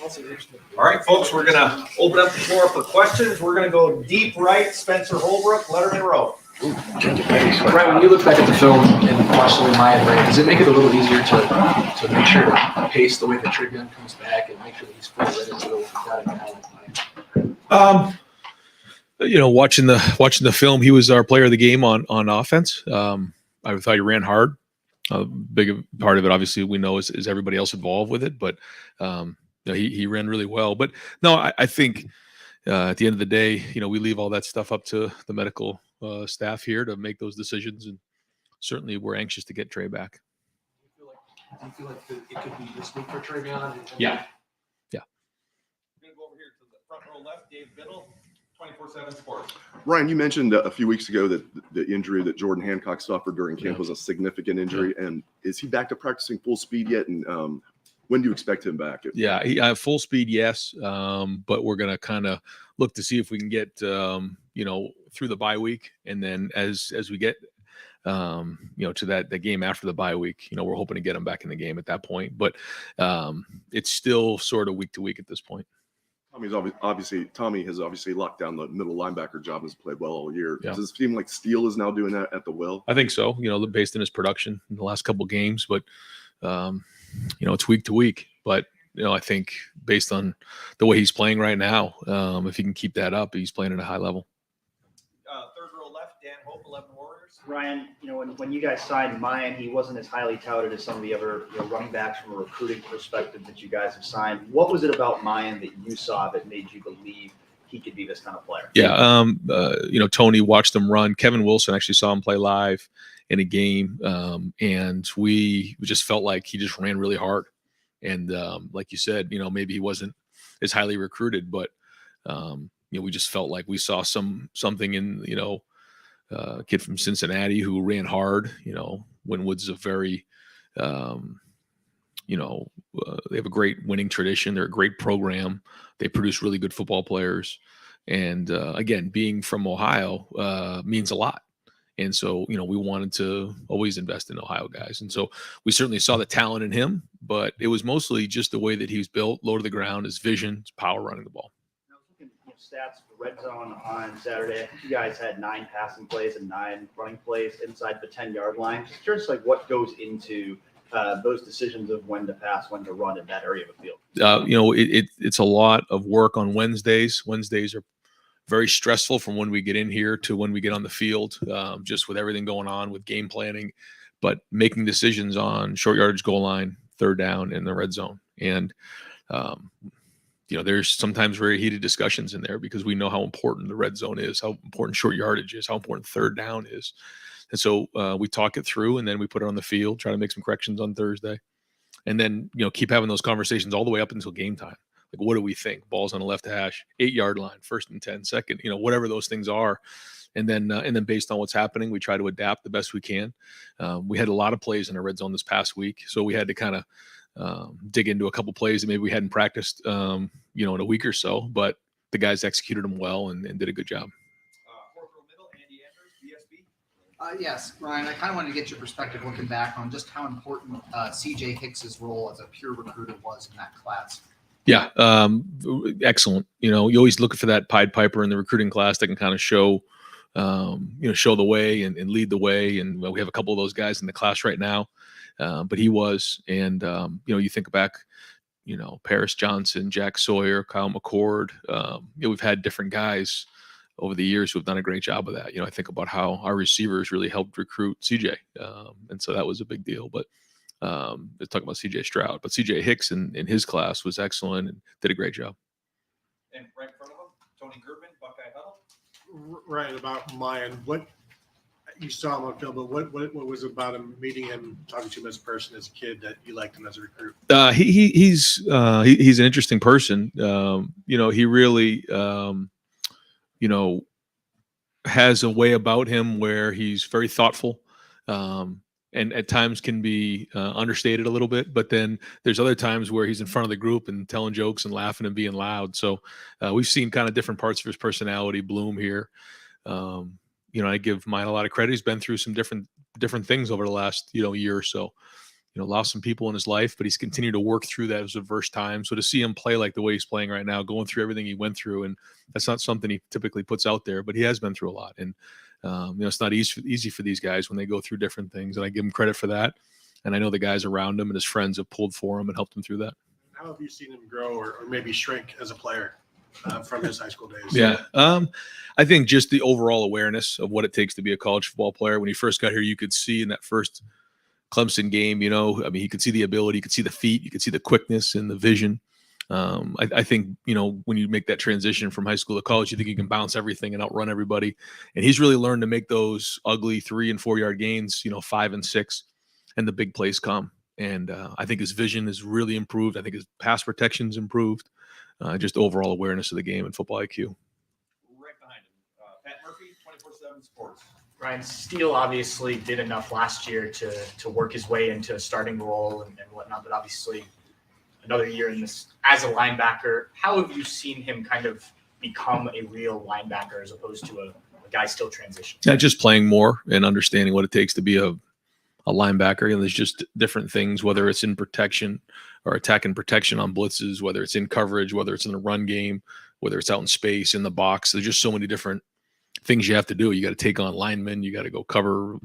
All right, folks, we're going to open up the floor for questions. We're going to go deep right, Spencer Holbrook, Letterman Row. Right, when you look back at the film and watch the way Miyan ran, does it make it a little easier to make sure to pace the way that Travion comes back and make sure that he's fully ready to go with that guy like Miyan? Watching the film, he was our player of the game on offense. I thought he ran hard. A big part of it, obviously, we know is everybody else involved with it, but he ran really well. But no, I think at the end of the day, we leave all that stuff up to the medical staff here to make those decisions, and certainly we're anxious to get Trey back. Do you feel like it could be this week for Travion? Yeah. We're going to go over here to the front row left, Dave Biddle, 24/7 Sports. Ryan, you mentioned a few weeks ago that the injury that Jordan Hancock suffered during camp was a significant injury. And is he back to practicing full speed yet? And when do you expect him back? Yeah, full speed, yes. But we're going to kind of look to see if we can get, through the bye week. And then as we get, to that game after the bye week, we're hoping to get him back in the game at that point. But it's still sort of week to week at this point. Tommy has obviously locked down the middle linebacker job and has played well all year. Yeah. Does it seem like Steele is now doing that at the will? I think so, based on his production in the last couple of games, but it's week to week. But, I think based on the way he's playing right now, if he can keep that up, he's playing at a high level. Third row left, Dan Hope, 11 Warriors. Ryan, when you guys signed Miyan, he wasn't as highly touted as some of the other running backs from a recruiting perspective that you guys have signed. What was it about Miyan that you saw that made you believe he could be this kind of player? Yeah, Tony watched him run. Kevin Wilson actually saw him play live in a game, and we just felt like he just ran really hard. And like you said, maybe he wasn't as highly recruited, but we just felt like we saw something in a kid from Cincinnati who ran hard. Winwood's a very they have a great winning tradition. They're a great program. They produce really good football players. And again, being from Ohio means a lot. And so, we wanted to always invest in Ohio guys. And so we certainly saw the talent in him, but it was mostly just the way that he was built, low to the ground, his vision, his power running the ball. I was looking at stats for red zone on Saturday. I think you guys had 9 passing plays and 9 running plays inside the 10-yard line. Just curious, what goes into those decisions of when to pass, when to run in that area of the field? It's a lot of work on Wednesdays. Wednesdays are very stressful from when we get in here to when we get on the field, just with everything going on with game planning, but making decisions on short yardage goal line, third down, and the red zone. And, there's sometimes very heated discussions in there because we know how important the red zone is, how important short yardage is, how important third down is. And so we talk it through, and then we put it on the field, try to make some corrections on Thursday, and then, keep having those conversations all the way up until game time. Like, what do we think? Balls on the left hash, 8-yard line, 1st and 10, second, whatever those things are. And then based on what's happening, we try to adapt the best we can. We had a lot of plays in our red zone this past week, so we had to kind of dig into a couple plays that maybe we hadn't practiced, in a week or so, but the guys executed them well and did a good job. Fourth row middle, Andy Andrews, BSB. Yes, Ryan, I kind of wanted to get your perspective looking back on just how important C.J. Hicks's role as a pure recruiter was in that class. Yeah, excellent. You always look for that Pied Piper in the recruiting class that can kind of show the way and lead the way. And we have a couple of those guys in the class right now, but he was. And, you think back, Paris Johnson, Jack Sawyer, Kyle McCord. We've had different guys over the years who have done a great job of that. I think about how our receivers really helped recruit CJ. And so that was a big deal. But let's talk about CJ Stroud. But CJ Hicks in his class was excellent and did a great job. And right in front of him, Tony Gerben, Buckeye Huddle. Right, about Miyan. What you saw him on film, but what was it about him, meeting him, talking to him as a person, as a kid, that you liked him as a recruit? He's an interesting person. He really has a way about him where he's very thoughtful. And at times can be understated a little bit, but then there's other times where he's in front of the group and telling jokes and laughing and being loud. So we've seen kind of different parts of his personality bloom here. I give Miyan a lot of credit. He's been through some different things over the last, year or so. lost some people in his life, but he's continued to work through that as adverse time. So to see him play like the way he's playing right now, going through everything he went through, and that's not something he typically puts out there, but he has been through a lot. And, it's not easy for these guys when they go through different things. And I give him credit for that. And I know the guys around him and his friends have pulled for him and helped him through that. How have you seen him grow or maybe shrink as a player from his high school days? Yeah. I think just the overall awareness of what it takes to be a college football player. When he first got here, you could see in that first Clemson game, he could see the ability, you could see the feet, you could see the quickness and the vision. I think, when you make that transition from high school to college, you think you can bounce everything and outrun everybody. And he's really learned to make those ugly 3 and 4 yard gains, 5 and 6, and the big plays come. And I think his vision is really improved. I think his pass protection's improved. Just overall awareness of the game and football IQ. Right behind him, Pat Murphy, 24/7 Sports. Ryan Steele obviously did enough last year to work his way into a starting role and whatnot, but obviously another year in this as a linebacker. How have you seen him kind of become a real linebacker as opposed to a guy still transitioning? Yeah, just playing more and understanding what it takes to be a linebacker. There's just different things, whether it's in protection or attack and protection on blitzes, whether it's in coverage, whether it's in the run game, whether it's out in space, in the box. There's just so many different things you have to do. You got to take on linemen. You got to go cover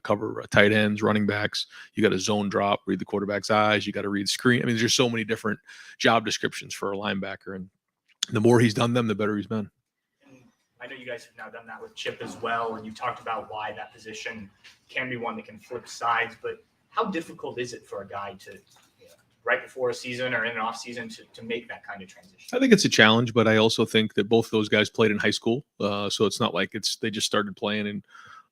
cover tight ends, running backs. You got to zone drop, read the quarterback's eyes. You got to read screen. I mean, there's just so many different job descriptions for a linebacker. And the more he's done them, the better he's been. I know you guys have now done that with Chip as well, and you talked about why that position can be one that can flip sides, but how difficult is it for a guy to, right before a season or in an off season to make that kind of transition? I think it's a challenge, but I also think that both those guys played in high school. So it's not like they just started playing and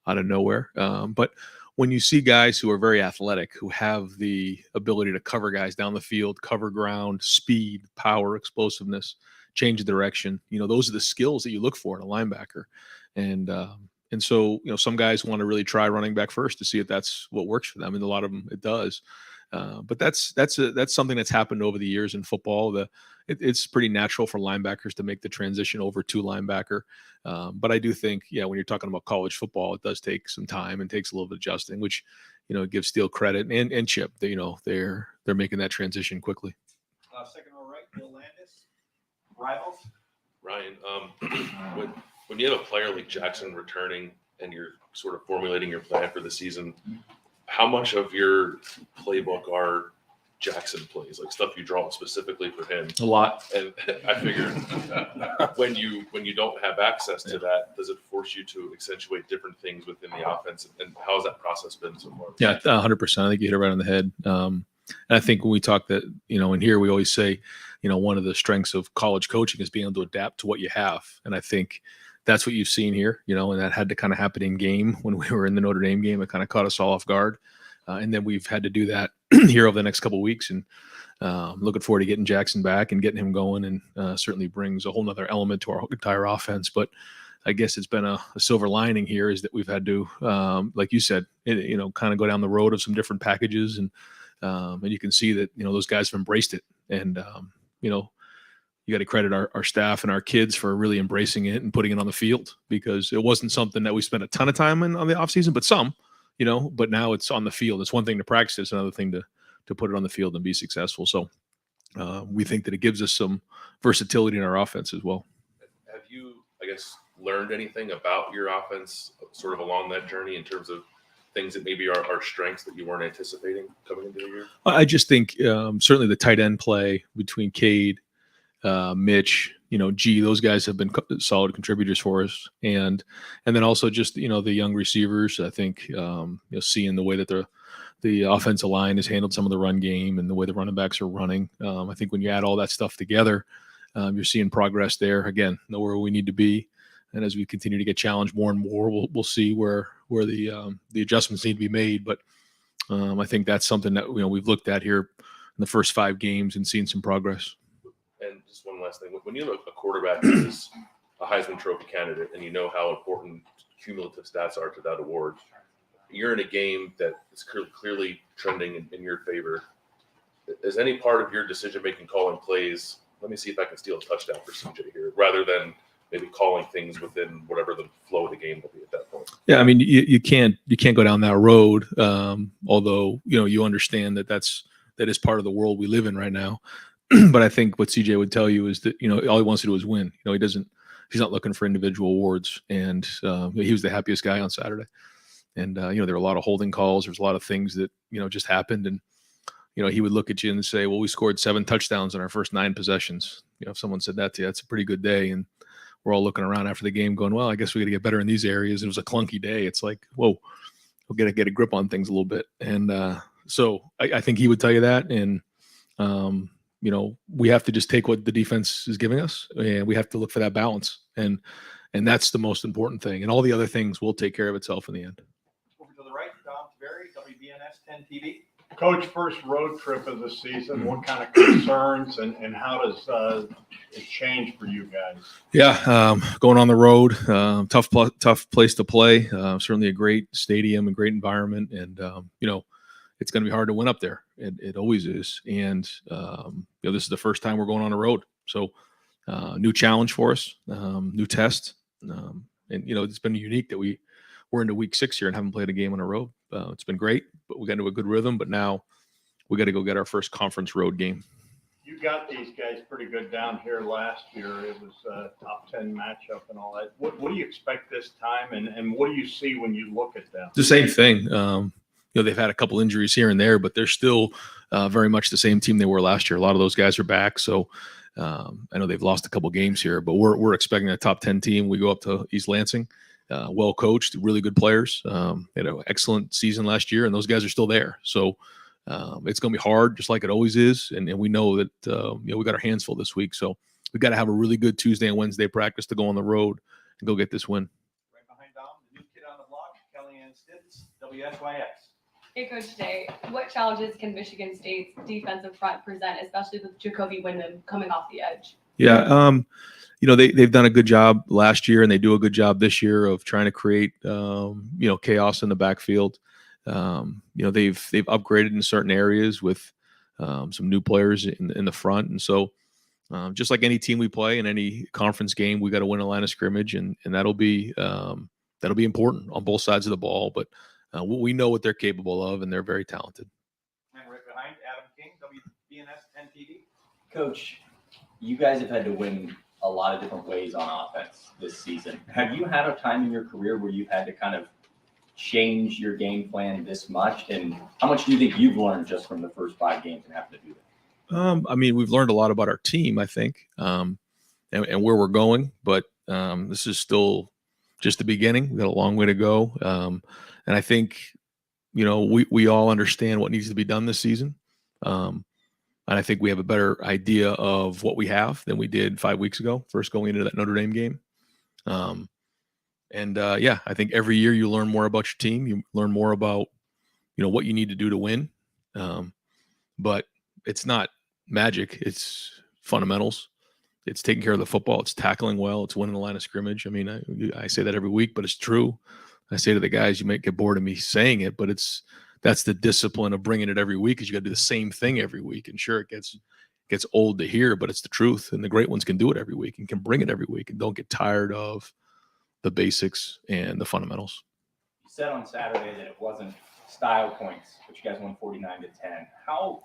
out of nowhere. But when you see guys who are very athletic, who have the ability to cover guys down the field, cover ground, speed, power, explosiveness, change of direction, those are the skills that you look for in a linebacker. And so, some guys want to really try running back first to see if that's what works for them. And a lot of them, it does. But that's something that's happened over the years in football. It's pretty natural for linebackers to make the transition over to linebacker. But I do think, when you're talking about college football, it does take some time and takes a little bit of adjusting, which, gives Steele credit and Chip. They're making that transition quickly. Second row right, Bill Landis, Rivals. Ryan, when you have a player like Jackson returning and you're sort of formulating your plan for the season, how much of your playbook are Jackson plays, like stuff you draw specifically for him? A lot. And I figured when you don't have access to that, does it force you to accentuate different things within the offense? And how has that process been so far? Yeah, 100%. I think you hit it right on the head. And I think when we talk that, in here, we always say, one of the strengths of college coaching is being able to adapt to what you have. And I think that's what you've seen here, and that had to kind of happen in game when we were in the Notre Dame game. It kind of caught us all off guard. And then we've had to do that here over the next couple of weeks. And looking forward to getting Jackson back and getting him going, and certainly brings a whole nother element to our entire offense. But I guess it's been a silver lining here is that we've had to, like you said, kind of go down the road of some different packages. And you can see that, those guys have embraced it. And, you got to credit our staff and our kids for really embracing it and putting it on the field, because it wasn't something that we spent a ton of time on the offseason, but some, but now it's on the field. It's one thing to practice. It's another thing to put it on the field and be successful. So we think that it gives us some versatility in our offense as well. Have you, I guess, learned anything about your offense sort of along that journey in terms of things that maybe are strengths that you weren't anticipating coming into the year? I just think certainly the tight end play between Cade, Mitch, G, those guys have been solid contributors for us. And then also just, the young receivers, I think, seeing the way that the offensive line has handled some of the run game and the way the running backs are running. I think when you add all that stuff together, you're seeing progress there. Again, know where we need to be. And as we continue to get challenged more and more, we'll see where the adjustments need to be made. But I think that's something that, we've looked at here in the first 5 games and seen some progress. And just one last thing, when you have a quarterback that is a Heisman Trophy candidate and you know how important cumulative stats are to that award, you're in a game that is clearly trending in your favor. Is any part of your decision-making calling plays, let me see if I can steal a touchdown for CJ here, rather than maybe calling things within whatever the flow of the game will be at that point? Yeah, I mean, you can't go down that road. Although you understand that that is part of the world we live in right now. But I think what CJ would tell you is that all he wants to do is win. He's not looking for individual awards, and he was the happiest guy on Saturday. And there were a lot of holding calls. There's a lot of things that just happened, and he would look at you and say, "Well, we scored 7 touchdowns in our first 9 possessions." If someone said that to you, that's a pretty good day. And we're all looking around after the game going, well, I guess we got to get better in these areas. It was a clunky day. It's like, whoa, we'll get a grip on things a little bit. And so I think he would tell you that. And, we have to just take what the defense is giving us, and we have to look for that balance. And that's the most important thing. And all the other things will take care of itself in the end. Over to the right, Dom Berry, WBNS 10 TV. Coach, first road trip of the season, what kind of concerns and how does it change for you guys? Yeah, going on the road, tough place to play. Certainly a great stadium and great environment, and it's going to be hard to win up there. It always is, and this is the first time we're going on the road, so new challenge for us, new test, and it's been unique that we're into week 6 here and haven't played a game on a road. It's been great, but we got into a good rhythm. But now we got to go get our first conference road game. You got these guys pretty good down here last year. It was a top 10 matchup and all that. What do you expect this time, and what do you see when you look at them? The same thing. They've had a couple injuries here and there, but they're still very much the same team they were last year. A lot of those guys are back, so I know they've lost a couple games here, but we're expecting a top 10 team. We go up to East Lansing. Well coached, really good players. They had an excellent season last year, and those guys are still there. So it's going to be hard, just like it always is. And we know that we got our hands full this week. So we got to have a really good Tuesday and Wednesday practice to go on the road and go get this win. Right behind Dom, the new kid on the block, Kellyanne Stitz, WSYX. Hey, Coach, today, what challenges can Michigan State's defensive front present, especially with Jacoby Windham coming off the edge? Yeah, they've done a good job last year, and they do a good job this year of trying to create, chaos in the backfield. They've upgraded in certain areas with some new players in the front, and so just like any team we play in any conference game, we got to win a line of scrimmage, and that'll be important on both sides of the ball. But we know what they're capable of, and they're very talented. And right behind, Adam King, WBNS 10 TV. Coach, you guys have had to win a lot of different ways on offense this season. Have you had a time in your career where you've had to kind of change your game plan this much? And how much do you think you've learned just from the first 5 games and having to do that? We've learned a lot about our team, I think, and where we're going. But this is still just the beginning. We've got a long way to go. And I think, we all understand what needs to be done this season. And I think we have a better idea of what we have than we did 5 weeks ago, first going into that Notre Dame game. I think every year you learn more about your team. You learn more about, what you need to do to win. But it's not magic. It's fundamentals. It's taking care of the football. It's tackling well. It's winning the line of scrimmage. I mean, I say that every week, but it's true. I say to the guys, you might get bored of me saying it, but that's the discipline of bringing it every week, is you got to do the same thing every week. And sure, it gets old to hear, but it's the truth. And the great ones can do it every week and can bring it every week and don't get tired of the basics and the fundamentals. You said on Saturday that it wasn't style points, but you guys won 49-10. How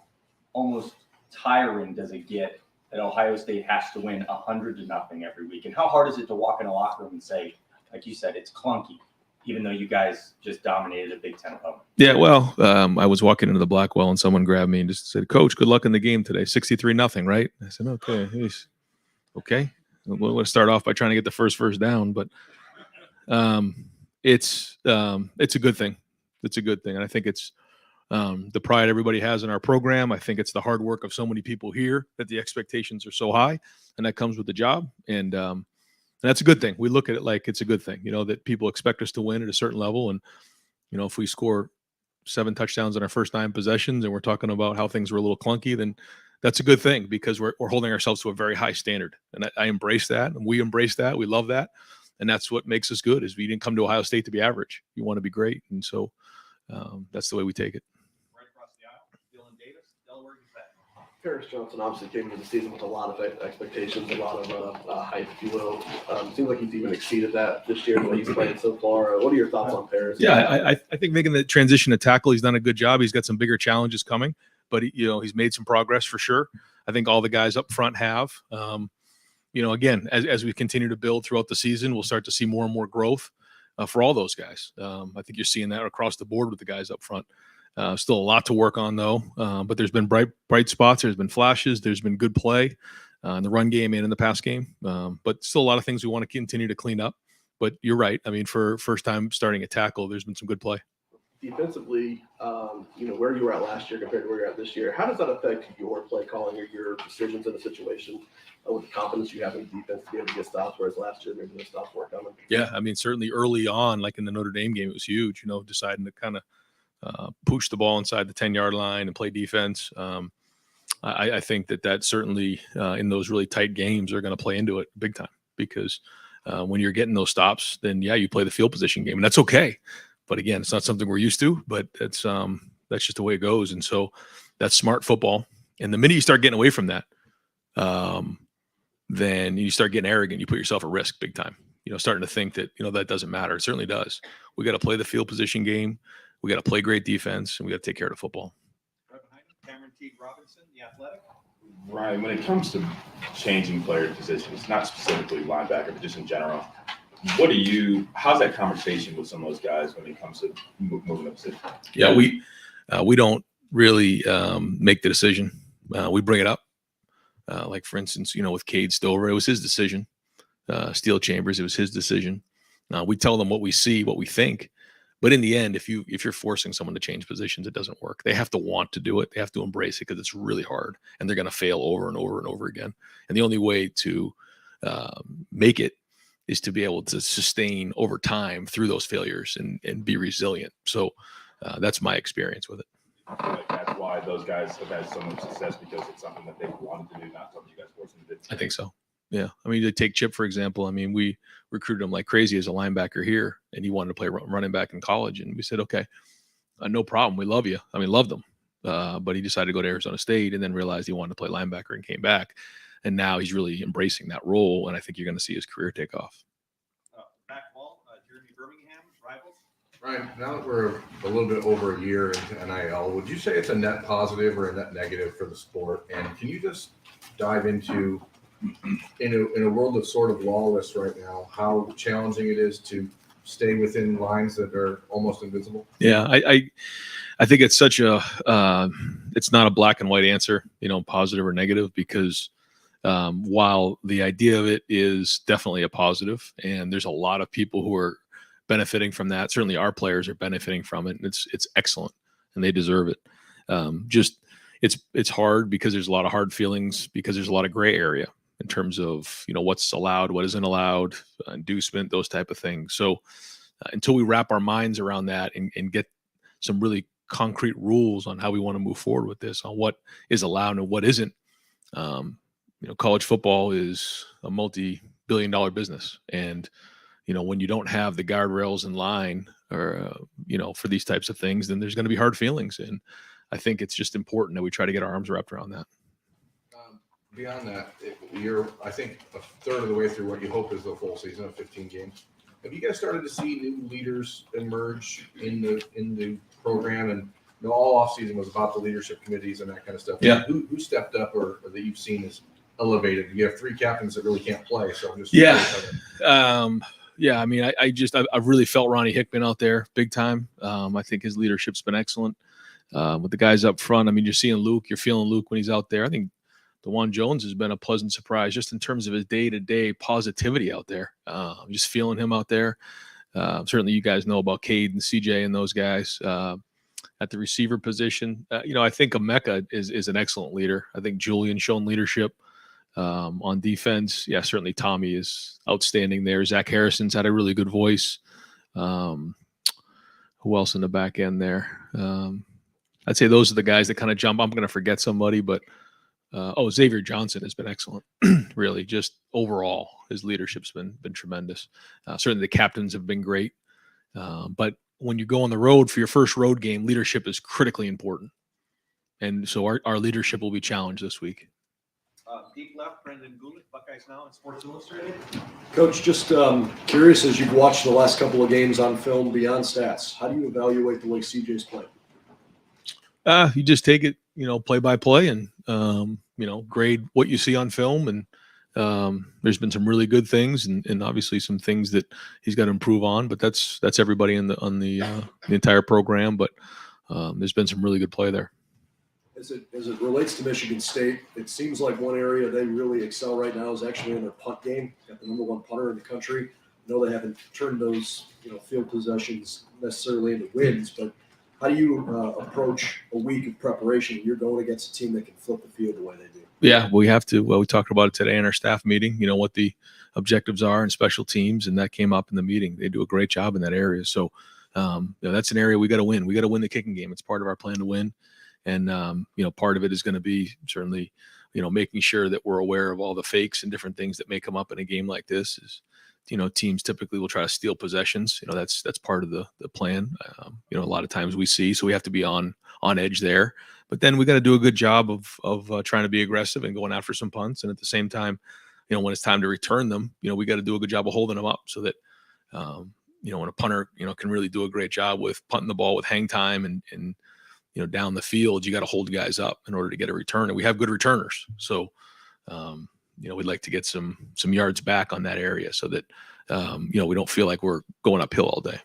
almost tiring does it get that Ohio State has to win 100-0 every week? And how hard is it to walk in a locker room and say, like you said, it's clunky, even though you guys just dominated a Big Ten opponent? Yeah, well, I was walking into the Blackwell and someone grabbed me and just said, "Coach, good luck in the game today. 63-0, right?" I said, "Okay, okay." We'll start off by trying to get the first down, but it's a good thing. It's a good thing, and I think it's the pride everybody has in our program. I think it's the hard work of so many people here that the expectations are so high, and that comes with the job. And that's a good thing. We look at it like it's a good thing, that people expect us to win at a certain level. And, if we score 7 touchdowns in our first 9 possessions and we're talking about how things were a little clunky, then that's a good thing, because we're holding ourselves to a very high standard. And I embrace that, and we embrace that. We love that. And that's what makes us good, is we didn't come to Ohio State to be average. You want to be great. And so that's the way we take it. Right across the aisle, Dylan Davis, Delaware Gazette. Paris Johnson obviously came into the season with a lot of expectations, a lot of hype, if you will. Seems like he's even exceeded that this year, the way he's playing so far. What are your thoughts on Paris? Yeah, I think making the transition to tackle, he's done a good job. He's got some bigger challenges coming, but he's made some progress for sure. I think all the guys up front have. Again, as we continue to build throughout the season, we'll start to see more and more growth for all those guys. I think you're seeing that across the board with the guys up front. Still a lot to work on though, but there's been bright spots. There's been flashes. There's been good play in the run game and in the pass game. But still a lot of things we want to continue to clean up. But you're right. I mean, for first time starting a tackle, there's been some good play. Defensively, where you were at last year compared to where you're at this year, how does that affect your play calling or your decisions in a situation with the confidence you have in defense to be able to get stops, whereas last year maybe those stops weren't coming? Yeah, I mean, certainly early on, like in the Notre Dame game, it was huge, deciding to kind of push the ball inside the 10-yard line and play defense. I think that certainly in those really tight games are going to play into it big time because when you're getting those stops, then you play the field position game, and that's okay. But again, it's not something we're used to, but that's just the way it goes. And so that's smart football. And the minute you start getting away from that, then you start getting arrogant. You put yourself at risk big time, starting to think that, that doesn't matter. It certainly does. We got to play the field position game. We got to play great defense, and we got to take care of the football. Right behind him, Cameron Teague Robinson, the Athletic. Ryan, when it comes to changing player positions, not specifically linebacker, but just in general, how's that conversation with some of those guys when it comes to moving up position? Yeah, we don't really make the decision. We bring it up. Like for instance, with Cade Stover, it was his decision. Steel Chambers, it was his decision. We tell them what we see, what we think. But in the end, if you're forcing someone to change positions, it doesn't work. They have to want to do it. They have to embrace it because it's really hard, and they're going to fail over and over and over again. And the only way to make it is to be able to sustain over time through those failures and be resilient. So that's my experience with it. I feel like that's why those guys have had so much success, because it's something that they wanted to do, not something you guys forced them to do. I think so. Yeah. I mean, to take Chip, for example, I mean, we recruited him like crazy as a linebacker here, and he wanted to play running back in college. And we said, okay, no problem. We love you. I mean, loved him. But he decided to go to Arizona State and then realized he wanted to play linebacker and came back. And now he's really embracing that role. And I think you're going to see his career take off. Back wall, Jeremy Birmingham, Rivals. Ryan, now that we're a little bit over a year into NIL, would you say it's a net positive or a net negative for the sport? And can you just dive into, in a world that's sort of lawless right now, how challenging it is to stay within lines that are almost invisible? Yeah, I think it's such a it's not a black and white answer, positive or negative, because while the idea of it is definitely a positive, and there's a lot of people who are benefiting from that. Certainly our players are benefiting from it, and it's excellent, and they deserve it. It's hard because there's a lot of hard feelings, because there's a lot of gray area in terms of what's allowed, what isn't allowed, inducement, those type of things. So until we wrap our minds around that and get some really concrete rules on how we want to move forward with this, on what is allowed and what isn't, college football is a multi-billion-dollar business, and when you don't have the guardrails in line, or for these types of things, then there's going to be hard feelings. And I think it's just important that we try to get our arms wrapped around that. Beyond that, you're, I think, a third of the way through what you hope is the full season of 15 games. Have you guys started to see new leaders emerge in the program? And all offseason was about the leadership committees and that kind of stuff. Yeah. Who stepped up or that you've seen as elevated? You have three captains that really can't play, so I'm just I mean, I've really felt Ronnie Hickman out there big time. I think his leadership's been excellent. With the guys up front, I mean, you're seeing Luke, you're feeling Luke when he's out there. I think DeJuan Jones has been a pleasant surprise just in terms of his day-to-day positivity out there. Just feeling him out there. Certainly you guys know about Cade and CJ and those guys at the receiver position. I think Emeka is an excellent leader. I think Julian's shown leadership on defense. Yeah, certainly Tommy is outstanding there. Zach Harrison's had a really good voice. Who else in the back end there? I'd say those are the guys that kind of jump. I'm going to forget somebody, but Xavier Johnson has been excellent. Really, just overall, his leadership's been tremendous. Certainly the captains have been great. But when you go on the road for your first road game, leadership is critically important. And so our leadership will be challenged this week. Deep left, Brendan Gulick, Buckeyes Now and Sports Illustrated. Coach, just curious, as you've watched the last couple of games on film beyond stats, how do you evaluate the way CJ's playing? You just take it, play by play and, grade what you see on film. And there's been some really good things and obviously some things that he's got to improve on, but that's everybody on the entire program. But there's been some really good play there. As it relates to Michigan State, it seems like one area they really excel right now is actually in their punt game. Got the number one punter in the country. I know they haven't turned those field possessions necessarily into wins, but how do you approach a week of preparation when you're going against a team that can flip the field the way they do? Yeah, we have to. Well, we talked about it today in our staff meeting, what the objectives are in special teams, and that came up in the meeting. They do a great job in that area. So that's an area we got to win. We got to win the kicking game. It's part of our plan to win. And, part of it is going to be certainly, making sure that we're aware of all the fakes and different things that may come up in a game like this is, teams typically will try to steal possessions. That's part of the plan. A lot of times we see, so we have to be on edge there, but then we got to do a good job of trying to be aggressive and going after some punts. And at the same time, when it's time to return them, we got to do a good job of holding them up so that, when a punter, can really do a great job with punting the ball with hang time and down the field, you got to hold guys up in order to get a return. And we have good returners. So, we'd like to get some yards back on that area so that, we don't feel like we're going uphill all day.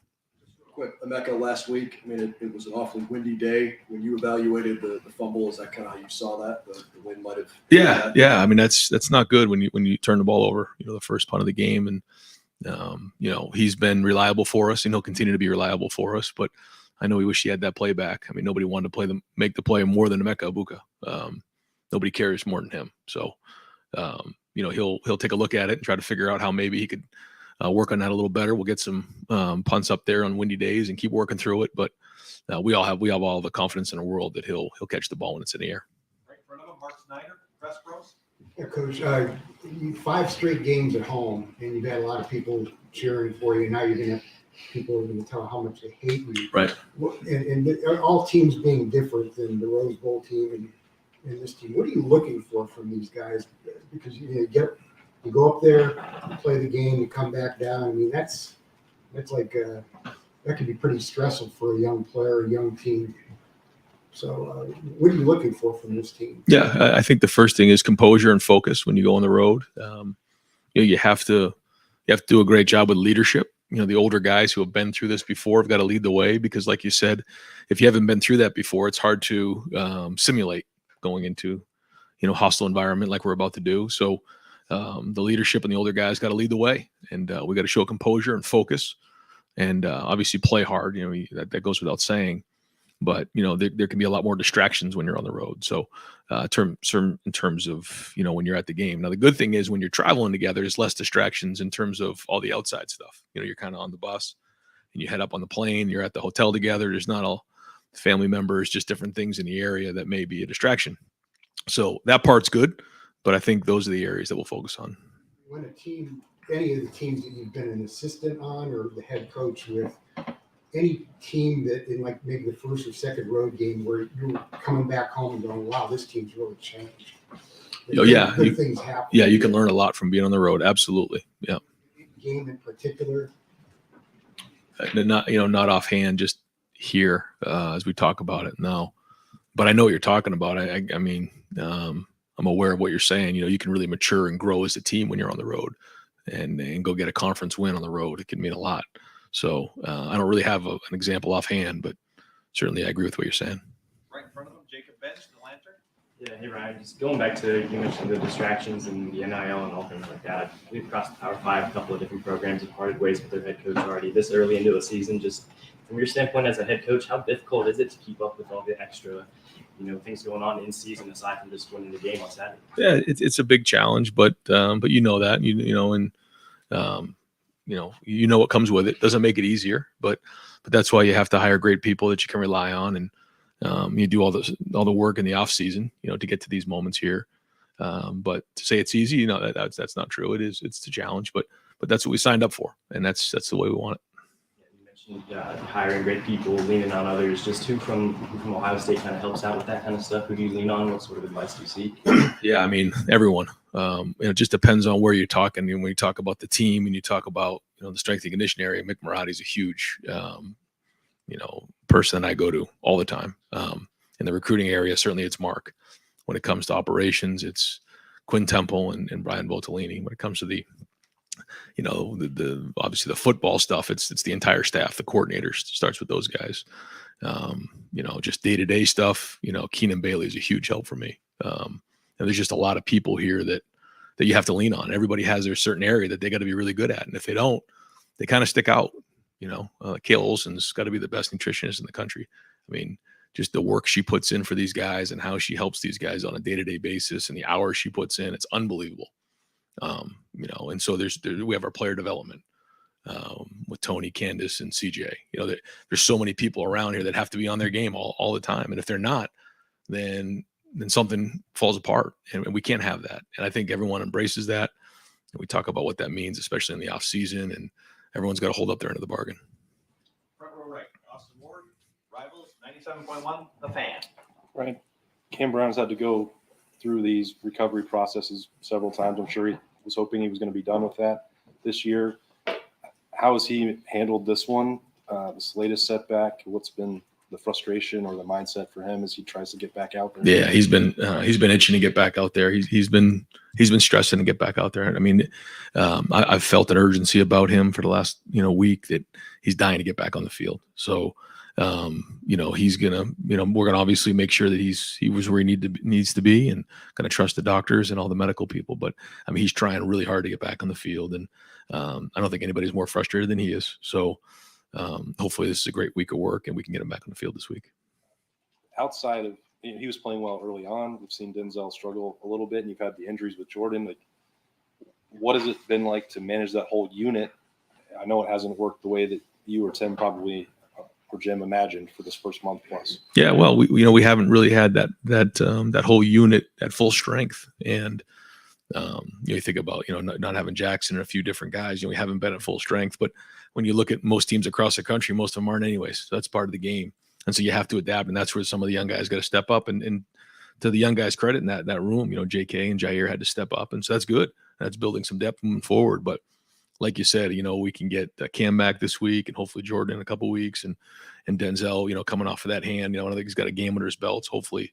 Quick, Emeka last week, I mean, it was an awfully windy day. When you evaluated the fumble, is that kind of how you saw that? The wind might have. Yeah. I mean, that's not good when you turn the ball over, the first punt of the game. And, he's been reliable for us and he'll continue to be reliable for us. But I know we wish he had that play back. I mean, nobody wanted to make the play more than Emeka Egbuka. Nobody cares more than him. So, he'll take a look at it and try to figure out how maybe he could work on that a little better. We'll get some punts up there on windy days and keep working through it. But we have all the confidence in the world that he'll catch the ball when it's in the air. Right in front of him, Mark Snyder, Press Bros. Yeah, Coach, 5 straight games at home, and you've had a lot of people cheering for you. Now you're going to have people are going to tell how much they hate you. Right. And all teams being different than the Rose Bowl team and this team. What are you looking for from these guys? Because you go up there, you play the game, you come back down. I mean, that's like that can be pretty stressful for a young player, a young team. So, what are you looking for from this team? Yeah, I think the first thing is composure and focus when you go on the road. You have to do a great job with leadership. The older guys who have been through this before have got to lead the way because, like you said, if you haven't been through that before, it's hard to simulate going into, hostile environment like we're about to do. So the leadership and the older guys got to lead the way, and we got to show composure and focus, and obviously play hard. That goes without saying. But there can be a lot more distractions when you're on the road. So, in terms of when you're at the game. Now, the good thing is when you're traveling together, there's less distractions in terms of all the outside stuff. You're kind of on the bus, and you head up on the plane. You're at the hotel together. There's not all family members, just different things in the area that may be a distraction. So that part's good, but I think those are the areas that we'll focus on. When any of the teams that you've been an assistant on or the head coach with. Any team that in like maybe the first or second road game where you're coming back home and going, wow, this team's really changed. Good things happen. Yeah, you can learn a lot from being on the road. Absolutely. Yeah. Game in particular. Not offhand, just here as we talk about it now. But I know what you're talking about. I mean, I'm aware of what you're saying. You can really mature and grow as a team when you're on the road and go get a conference win on the road. It can mean a lot. So I don't really have an example offhand, but certainly I agree with what you're saying. Right in front of him, Jacob Bench, the Lantern. Yeah, hey Ryan, just going back to, you mentioned the distractions and the NIL and all things like that. We've crossed the Power 5, a couple of different programs have parted ways with their head coach already this early into the season. Just from your standpoint as a head coach, how difficult is it to keep up with all the extra, things going on in season aside from just winning the game on Saturday? Yeah, it's a big challenge, but you know that, what comes with it. Doesn't make it easier, but that's why you have to hire great people that you can rely on, and you do all the work in the off season, to get to these moments here. But to say it's easy, that's not true. It's a challenge, but that's what we signed up for, and that's the way we want it. Yeah, you hiring great people, leaning on others. Just who from Ohio State kind of helps out with that kind of stuff? Who do you lean on? What sort of advice do you seek? Yeah, I mean, everyone. It just depends on where you're talking. When you talk about the team and you talk about the strength and conditioning area, Mick Marotti's a huge person that I go to all the time. In the recruiting area, certainly it's Mark. When it comes to operations, it's Quinn Temple and Brian Boltolini. When it comes to the obviously the football stuff, it's the entire staff, the coordinators, starts with those guys. Just day-to-day stuff, Keenan Bailey is a huge help for me. And there's just a lot of people here that you have to lean on. Everybody has their certain area that they got to be really good at. And if they don't, they kind of stick out. Kayla Olson's got to be the best nutritionist in the country. I mean, just the work she puts in for these guys and how she helps these guys on a day-to-day basis and the hours she puts in, it's unbelievable. And so we have our player development with Tony, Candace, and CJ. There's so many people around here that have to be on their game all the time. And if they're not, then something falls apart, and we can't have that. And I think everyone embraces that. And we talk about what that means, especially in the off season, and everyone's got to hold up their end of the bargain. Front row right, Austin Ward, Rivals, 97.1, The Fan. Right. Cam Brown's had to go through these recovery processes several times. I'm sure he was hoping he was going to be done with that this year. How has he handled this one, this latest setback? What's been the frustration or the mindset for him as he tries to get back out there? Yeah, he's been itching to get back out there. He's been stressing to get back out there. I mean, I've felt an urgency about him for the last week that he's dying to get back on the field. So he's gonna we're gonna obviously make sure that he was where he needs to be, and gonna trust the doctors and all the medical people. But I mean, he's trying really hard to get back on the field, and I don't think anybody's more frustrated than he is. So hopefully this is a great week of work and we can get him back on the field this week. Outside of he was playing well early on. We've seen Denzel struggle a little bit, and you've had the injuries with Jordan. Like, what has it been like to manage that whole unit? I know it hasn't worked the way that you or Tim probably or Jim imagined for this first month plus. Yeah, well, we haven't really had that whole unit at full strength, and you think about not having Jackson and a few different guys. We haven't been at full strength, but when you look at most teams across the country, most of them aren't anyways. So that's part of the game, and so you have to adapt, and that's where some of the young guys got to step up. And to the young guys' credit in that room, J.K. and Jair had to step up, and so that's good. That's building some depth moving forward. But like you said, we can get Cam back this week, and hopefully Jordan in a couple of weeks, and Denzel, coming off of that hand. I think he's got a game under his belt. So hopefully,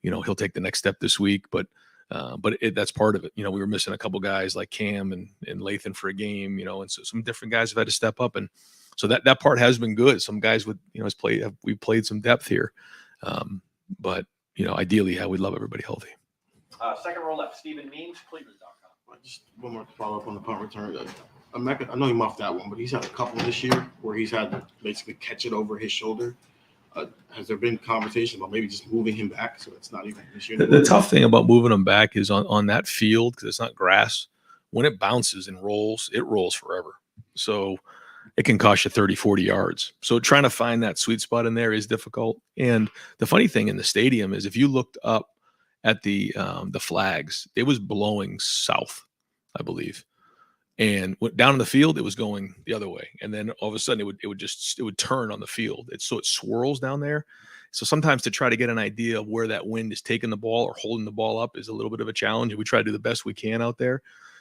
he'll take the next step this week. But that's part of it. We were missing a couple guys like Cam and Lathan for a game, and so some different guys have had to step up. And so that part has been good. Some guys we've played some depth here. But ideally, we'd love everybody healthy. Second row left, Stephen Means, Cleveland.com. Just one more follow-up on the punt return. I know he muffed that one, but he's had a couple this year where he's had to basically catch it over his shoulder. Has there been conversation about maybe just moving him back so it's not even this year? The tough thing about moving him back is on that field, because it's not grass. When it bounces and rolls, it rolls forever. So it can cost you 30, 40 yards. So trying to find that sweet spot in there is difficult. And the funny thing in the stadium is if you looked up at the flags, it was blowing south, I believe. And down in the field, it was going the other way. And then all of a sudden it would turn on the field. So it swirls down there. So sometimes to try to get an idea of where that wind is taking the ball or holding the ball up is a little bit of a challenge. We try to do the best we can out there.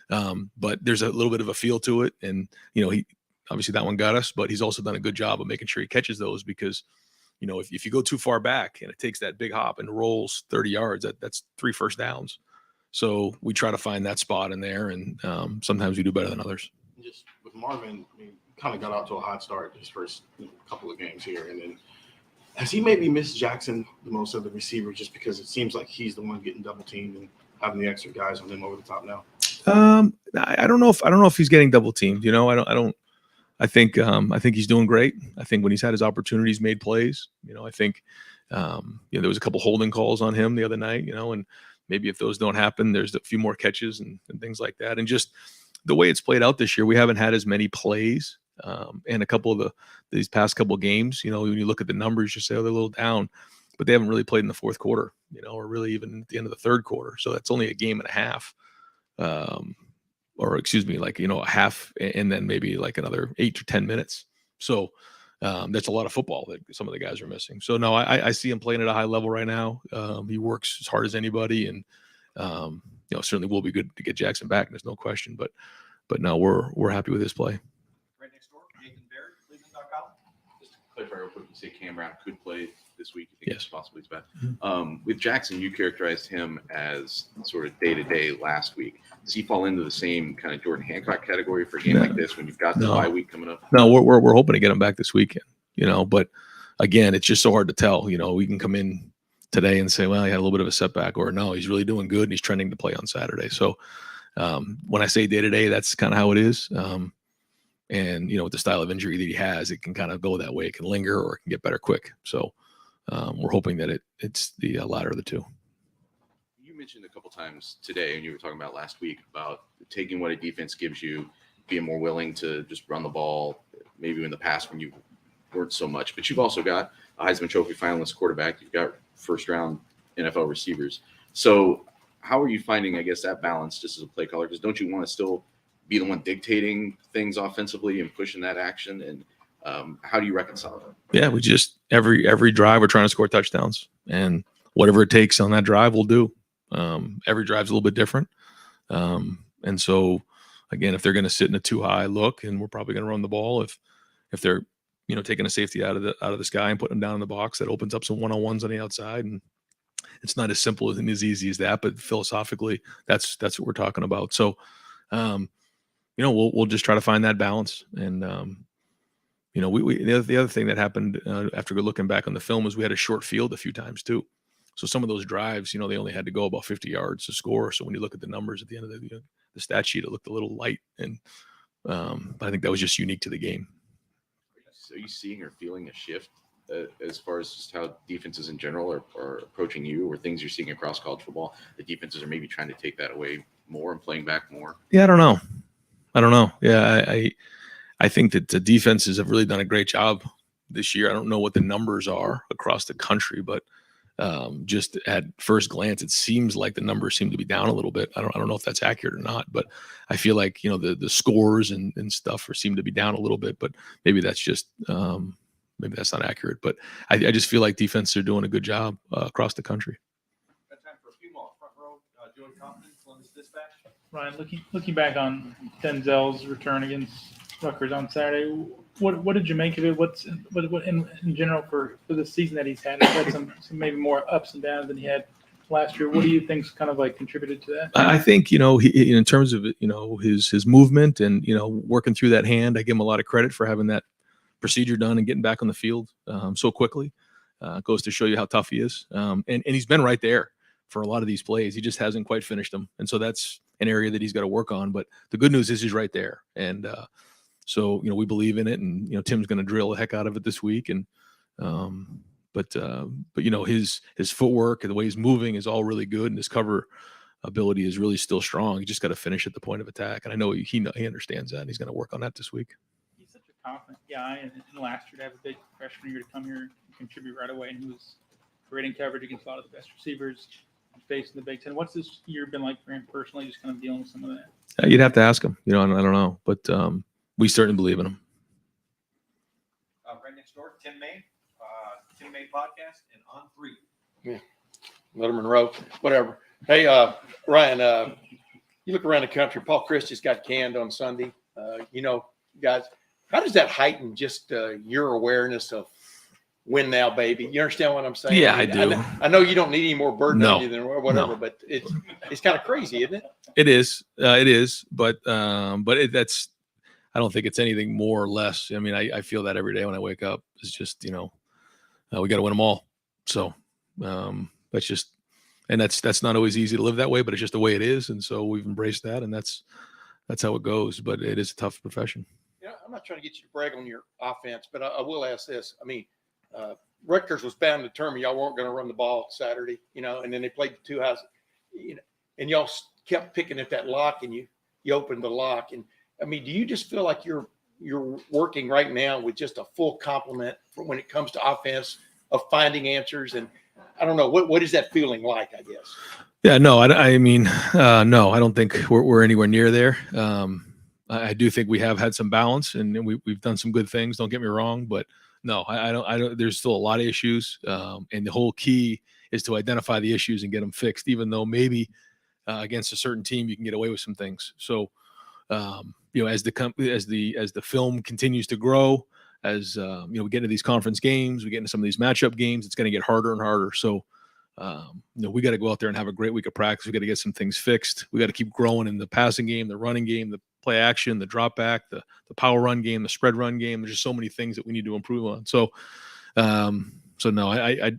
But there's a little bit of a feel to it. And, he obviously that one got us, but he's also done a good job of making sure he catches those because, if you go too far back and it takes that big hop and rolls 30 yards, that's 3 first downs. So we try to find that spot in there, and sometimes we do better than others. Just with Marvin, kind of got out to a hot start his first couple of games here, and then has he maybe missed Jackson the most of the receivers just because it seems like he's the one getting double teamed and having the extra guys on him over the top now? I don't know if he's getting double teamed. I think he's doing great. I think when he's had his opportunities, made plays. I think there was a couple holding calls on him the other night. And maybe if those don't happen, there's a few more catches and things like that. And just the way it's played out this year, we haven't had as many plays. And a couple of these past couple of games, when you look at the numbers, you say, oh, they're a little down, but they haven't really played in the fourth quarter, or really even at the end of the third quarter. So that's only a game and a half, or excuse me, a half, and then maybe like another 8 to 10 minutes. So that's a lot of football that some of the guys are missing. So no, I see him playing at a high level right now. He works as hard as anybody, and certainly will be good to get Jackson back. There's no question. But no, we're happy with his play. Right next door, Nathan Barrett, Cleveland.com. Just to clarify real quick, you say Cam Brown could play this week. You think Yes. possibly it's bad. With Jackson, you characterized him as sort of day-to-day last week. Does he fall into the same kind of Jordan Hancock category for a game like this when you've got the bye week coming up? No, we're hoping to get him back this weekend. But again, it's just so hard to tell. We can come in today and say, well, he had a little bit of a setback, or no, he's really doing good and he's trending to play on Saturday. So when I say day-to-day, that's kind of how it is. And with the style of injury that he has, it can kind of go that way. It can linger or it can get better quick. So we're hoping that it's the latter of the two. You mentioned a couple times today, and you were talking about last week, about taking what a defense gives you, being more willing to just run the ball, maybe in the past when you weren't so much. But you've also got a Heisman Trophy finalist quarterback. You've got first-round NFL receivers. So how are you finding, I guess, that balance just as a play caller? Because don't you want to still be the one dictating things offensively and pushing that action? And how do you reconcile that? Yeah, we just every drive we're trying to score touchdowns, and whatever it takes on that drive, we'll do. Every drive's a little bit different, and so again, if they're going to sit in a too high look, and we're probably going to run the ball. If they're taking a safety out of the sky and putting them down in the box, that opens up some one-on-ones on the outside, and it's not as simple and as easy as that. But philosophically, that's what we're talking about. So, we'll just try to find that balance. And the other thing that happened after looking back on the film is we had a short field a few times too. So some of those drives, they only had to go about 50 yards to score. So when you look at the numbers at the end of the stat sheet, it looked a little light. And but I think that was just unique to the game. So are you seeing or feeling a shift as far as just how defenses in general are approaching you, or things you're seeing across college football? The defenses are maybe trying to take that away more and playing back more. Yeah, I don't know. Yeah, I think that the defenses have really done a great job this year. I don't know what the numbers are across the country, but just at first glance, it seems like the numbers seem to be down a little bit. I don't know if that's accurate or not, but I feel like the scores and stuff seem to be down a little bit. But maybe that's just maybe that's not accurate. But I just feel like defenses are doing a good job across the country. Got time for a few more. Front row, Joey Compton, Columbus Dispatch. Ryan, looking back on Denzel's return against Rutgers on Saturday, what did you make of it? What in general for the season that he's had? He's had some maybe more ups and downs than he had last year. What do you think's kind of like contributed to that? I think he, in terms of his movement and working through that hand, I give him a lot of credit for having that procedure done and getting back on the field so quickly. Goes to show you how tough he is, and he's been right there for a lot of these plays. He just hasn't quite finished them, and so that's an area that he's got to work on. But the good news is he's right there, and so we believe in it, and Tim's going to drill the heck out of it this week. And but his footwork and the way he's moving is all really good, and his cover ability is really still strong. He just got to finish at the point of attack, and I know he understands that, and he's going to work on that this week. He's such a confident guy, and last year to have a big freshman year to come here and contribute right away, and he was great in coverage against a lot of the best receivers facing the Big Ten. What's this year been like for him personally, just kind of dealing with some of that? You'd have to ask him. I don't know, but we certainly believe in him. Right next door, Tim May podcast and On 3. Yeah, Letterman Row, whatever. Hey, Ryan, you look around the country. Paul Christie's got canned on Sunday. Guys, how does that heighten just your awareness of win now, baby? You understand what I'm saying? Yeah, I do. I know you don't need any more burden No, on you than whatever, no. but it's kind of crazy, isn't it? It is, but that's. I don't think it's anything more or less. I mean, I feel that every day when I wake up. It's just we got to win them all. So that's just, and that's not always easy to live that way, but it's just the way it is, and so we've embraced that, and that's how it goes. But it is a tough profession. Yeah, I'm not trying to get you to brag on your offense, but I will ask this. I mean, Rutgers was bound to determine y'all weren't going to run the ball Saturday, and then they played the two houses, and y'all kept picking at that lock, and you opened the lock. And I mean, do you just feel like you're working right now with just a full complement when it comes to offense of finding answers? And I don't know, what is that feeling like, I guess? Yeah, no, I mean, no, I don't think we're anywhere near there. I do think we have had some balance, and we've done some good things. Don't get me wrong, but No, I don't. There's still a lot of issues, and the whole key is to identify the issues and get them fixed. Even though maybe against a certain team you can get away with some things. So, as the film continues to grow, as we get into these conference games, we get into some of these matchup games, it's going to get harder and harder. So, we got to go out there and have a great week of practice. We got to get some things fixed. We got to keep growing in the passing game, the running game, the play action, the drop back, the power run game, the spread run game. There's just so many things that we need to improve on. So, no, I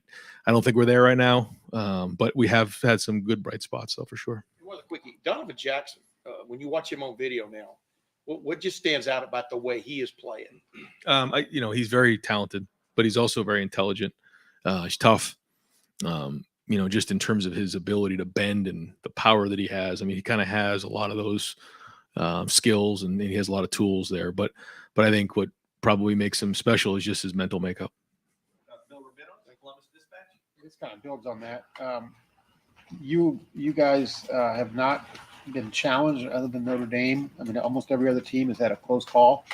don't think we're there right now. But we have had some good bright spots though, for sure. One quickie, Donovan Jackson, when you watch him on video now, what just stands out about the way he is playing? He's very talented, but he's also very intelligent. He's tough. Just in terms of his ability to bend and the power that he has. I mean, he kind of has a lot of those skills, and he has a lot of tools there. But I think what probably makes him special is just his mental makeup. This kind of builds on that. You guys have not been challenged other than Notre Dame. I mean, almost every other team has had a close call.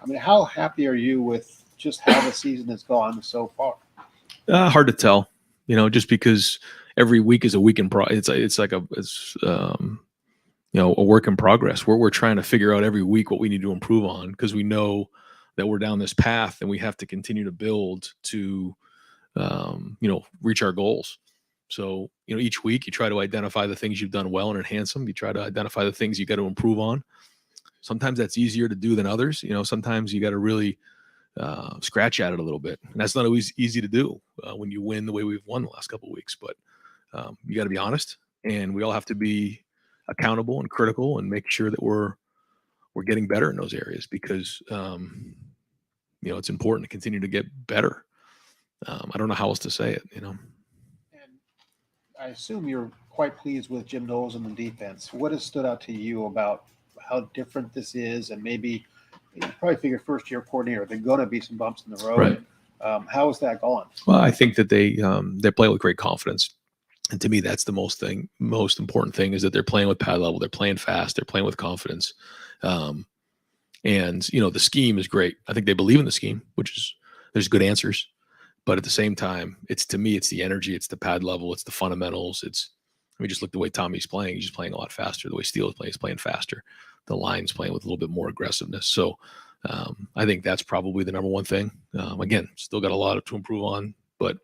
I mean, how happy are you with just how the season has gone so far? Hard to tell, just because every week is a week in it's a work in progress. We're trying to figure out every week what we need to improve on, because we know that we're down this path and we have to continue to build to reach our goals. So, each week you try to identify the things you've done well and enhance them. You try to identify the things you got to improve on. Sometimes that's easier to do than others. Sometimes you got to really scratch at it a little bit. And that's not always easy to do when you win the way we've won the last couple of weeks. But you got to be honest, and we all have to be accountable and critical and make sure that we're getting better in those areas, because it's important to continue to get better. I don't know how else to say it, And I assume you're quite pleased with Jim Knowles and the defense. What has stood out to you about how different this is? And maybe you probably figure first-year coordinator, there are going to be some bumps in the road. Right. How is that going? Well, I think that they play with great confidence. And to me, that's the most important thing, is that they're playing with pad level. They're playing fast. They're playing with confidence. And the scheme is great. I think they believe in the scheme, there's good answers. But at the same time, to me, it's the energy, it's the pad level, it's the fundamentals. Just look the way Tommy's playing. He's just playing a lot faster. The way Steele's playing, he's playing faster. The line's playing with a little bit more aggressiveness. So I think that's probably the number one thing. Again, still got a lot to improve on, but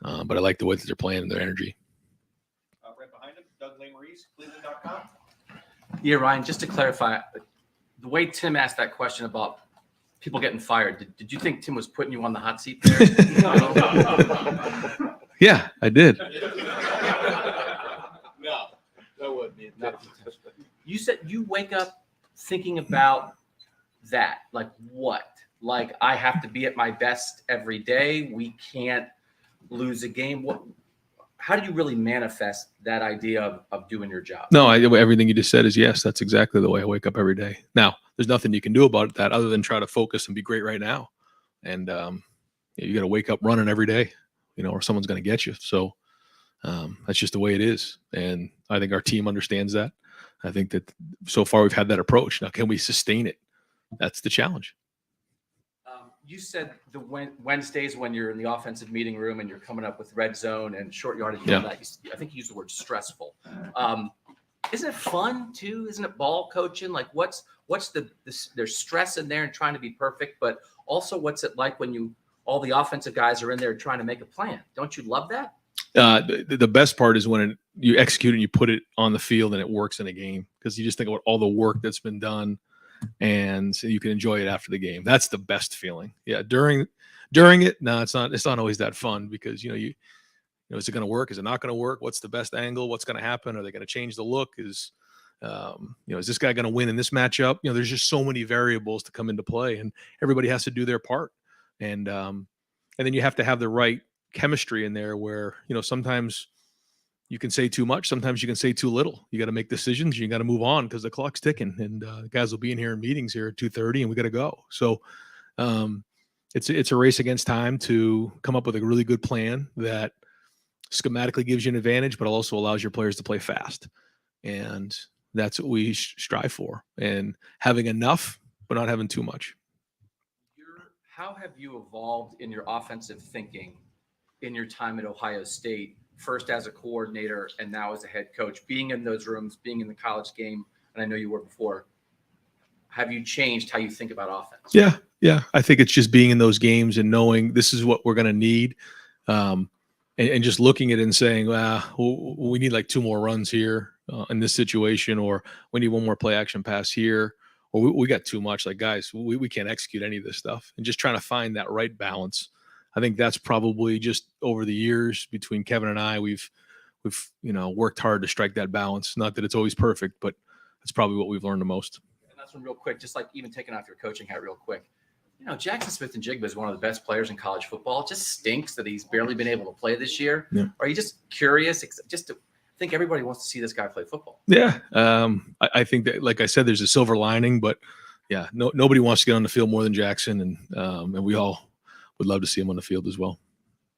I like the way that they're playing and their energy. Right behind him, Doug Lesmerises, Cleveland.com. Yeah, Ryan, just to clarify, the way Tim asked that question about people getting fired, did you think Tim was putting you on the hot seat there? Yeah, I did. No, that wouldn't be. You said you wake up thinking about that. Like what? Like, I have to be at my best every day. We can't lose a game. How do you really manifest that idea of doing your job? No, everything you just said is yes. That's exactly the way I wake up every day. Now, there's nothing you can do about that other than try to focus and be great right now. And you got to wake up running every day, or someone's going to get you. So that's just the way it is. And I think our team understands that. I think that so far we've had that approach. Now, can we sustain it? That's the challenge. You said the Wednesdays when you're in the offensive meeting room and you're coming up with red zone and short yardage, and all that, I think you used the word stressful. Isn't it fun too? Isn't it ball coaching? Like what's there's stress in there and trying to be perfect, but also what's it like when all the offensive guys are in there trying to make a plan? Don't you love that? The best part is when you execute and you put it on the field and it works in a game, because you just think about all the work that's been done, and you can enjoy it after the game. That's the best feeling. Yeah. During it, no, it's not always that fun, because, is it going to work? Is it not going to work? What's the best angle? What's going to happen? Are they going to change the look? Is this guy going to win in this matchup? There's just so many variables to come into play, and everybody has to do their part. And then you have to have the right chemistry in there where, sometimes you can say too much. Sometimes you can say too little. You got to make decisions. You got to move on because the clock's ticking, and guys will be in here in meetings here at 2:30, and we got to go. So it's a race against time to come up with a really good plan that schematically gives you an advantage, but also allows your players to play fast. And that's what we strive for, and having enough, but not having too much. how have you evolved in your offensive thinking in your time at Ohio State, first as a coordinator and now as a head coach, being in those rooms, being in the college game, and I know you were before? Have you changed how you think about offense? Yeah. I think it's just being in those games and knowing this is what we're going to need. And just looking at it and saying, we need like 2 more runs here in this situation, or we need 1 more play action pass here, or we got too much. Like, guys, we can't execute any of this stuff. And just trying to find that right balance. I think that's probably just over the years between Kevin and I, we've worked hard to strike that balance. Not that it's always perfect, but that's probably what we've learned the most. And that's one real quick, just like even taking off your coaching hat real quick. Jackson Smith-Njigba is one of the best players in college football. It just stinks that he's barely been able to play this year. Yeah. Are you just curious? I think everybody wants to see this guy play football. Yeah. I think that, like I said, there's a silver lining, but yeah, nobody wants to get on the field more than Jackson. And we all would love to see him on the field as well.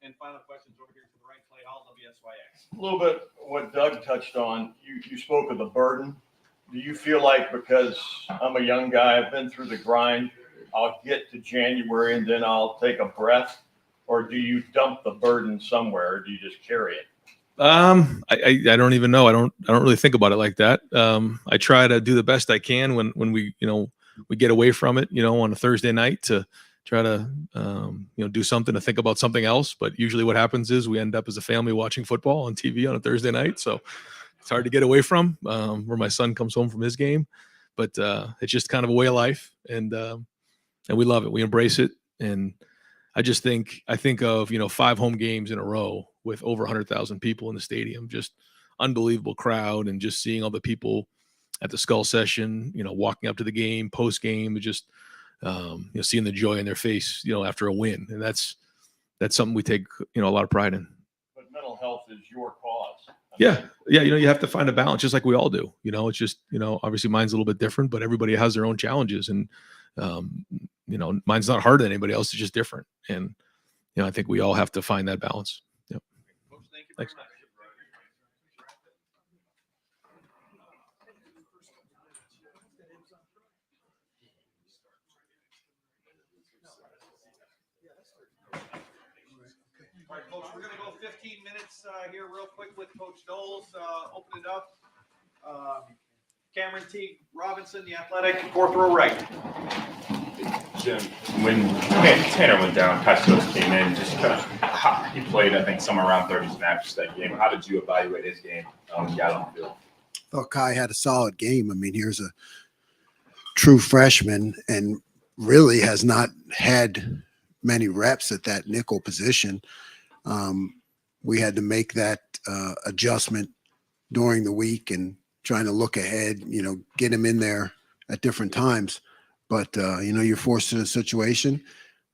And final questions over here to the right, Clay Hall, WSYX. A little bit what Doug touched on. You spoke of the burden. Do you feel like, because I'm a young guy, I've been through the grind, I'll get to January and then I'll take a breath? Or do you dump the burden somewhere, or do you just carry it? I don't even know. I don't really think about it like that. I try to do the best I can when we get away from it, on a Thursday night, to try to, do something, to think about something else. But usually what happens is we end up as a family watching football on TV on a Thursday night. So it's hard to get away from, where my son comes home from his game, but it's just kind of a way of life. And we love it. We embrace it. And I think of, 5 home games in a row with over 100,000 people in the stadium, just unbelievable crowd, and just seeing all the people at the Skull Session, walking up to the game, post game, just, seeing the joy in their face, after a win. And that's something we take, a lot of pride in. But mental health is your cause. Yeah. You have to find a balance, just like we all do. It's just, obviously mine's a little bit different, but everybody has their own challenges. And, mine's not harder than anybody else. It's just different. And, I think we all have to find that balance. Yep. Thanks. All right, folks, we're going to go 15 minutes here real quick with Coach Knowles. Open it up. Cameron T. Robinson, the athletic, 4th row right. Jim, when Tanner went down, Castillo came in, just kind of, he played, I think, somewhere around 30 snaps that game. How did you evaluate his game when he got on the field? Thought Kai had a solid game. I mean, here's a true freshman and really has not had many reps at that nickel position. We had to make that adjustment during the week and trying to look ahead, get him in there at different times. But, you're forced in a situation.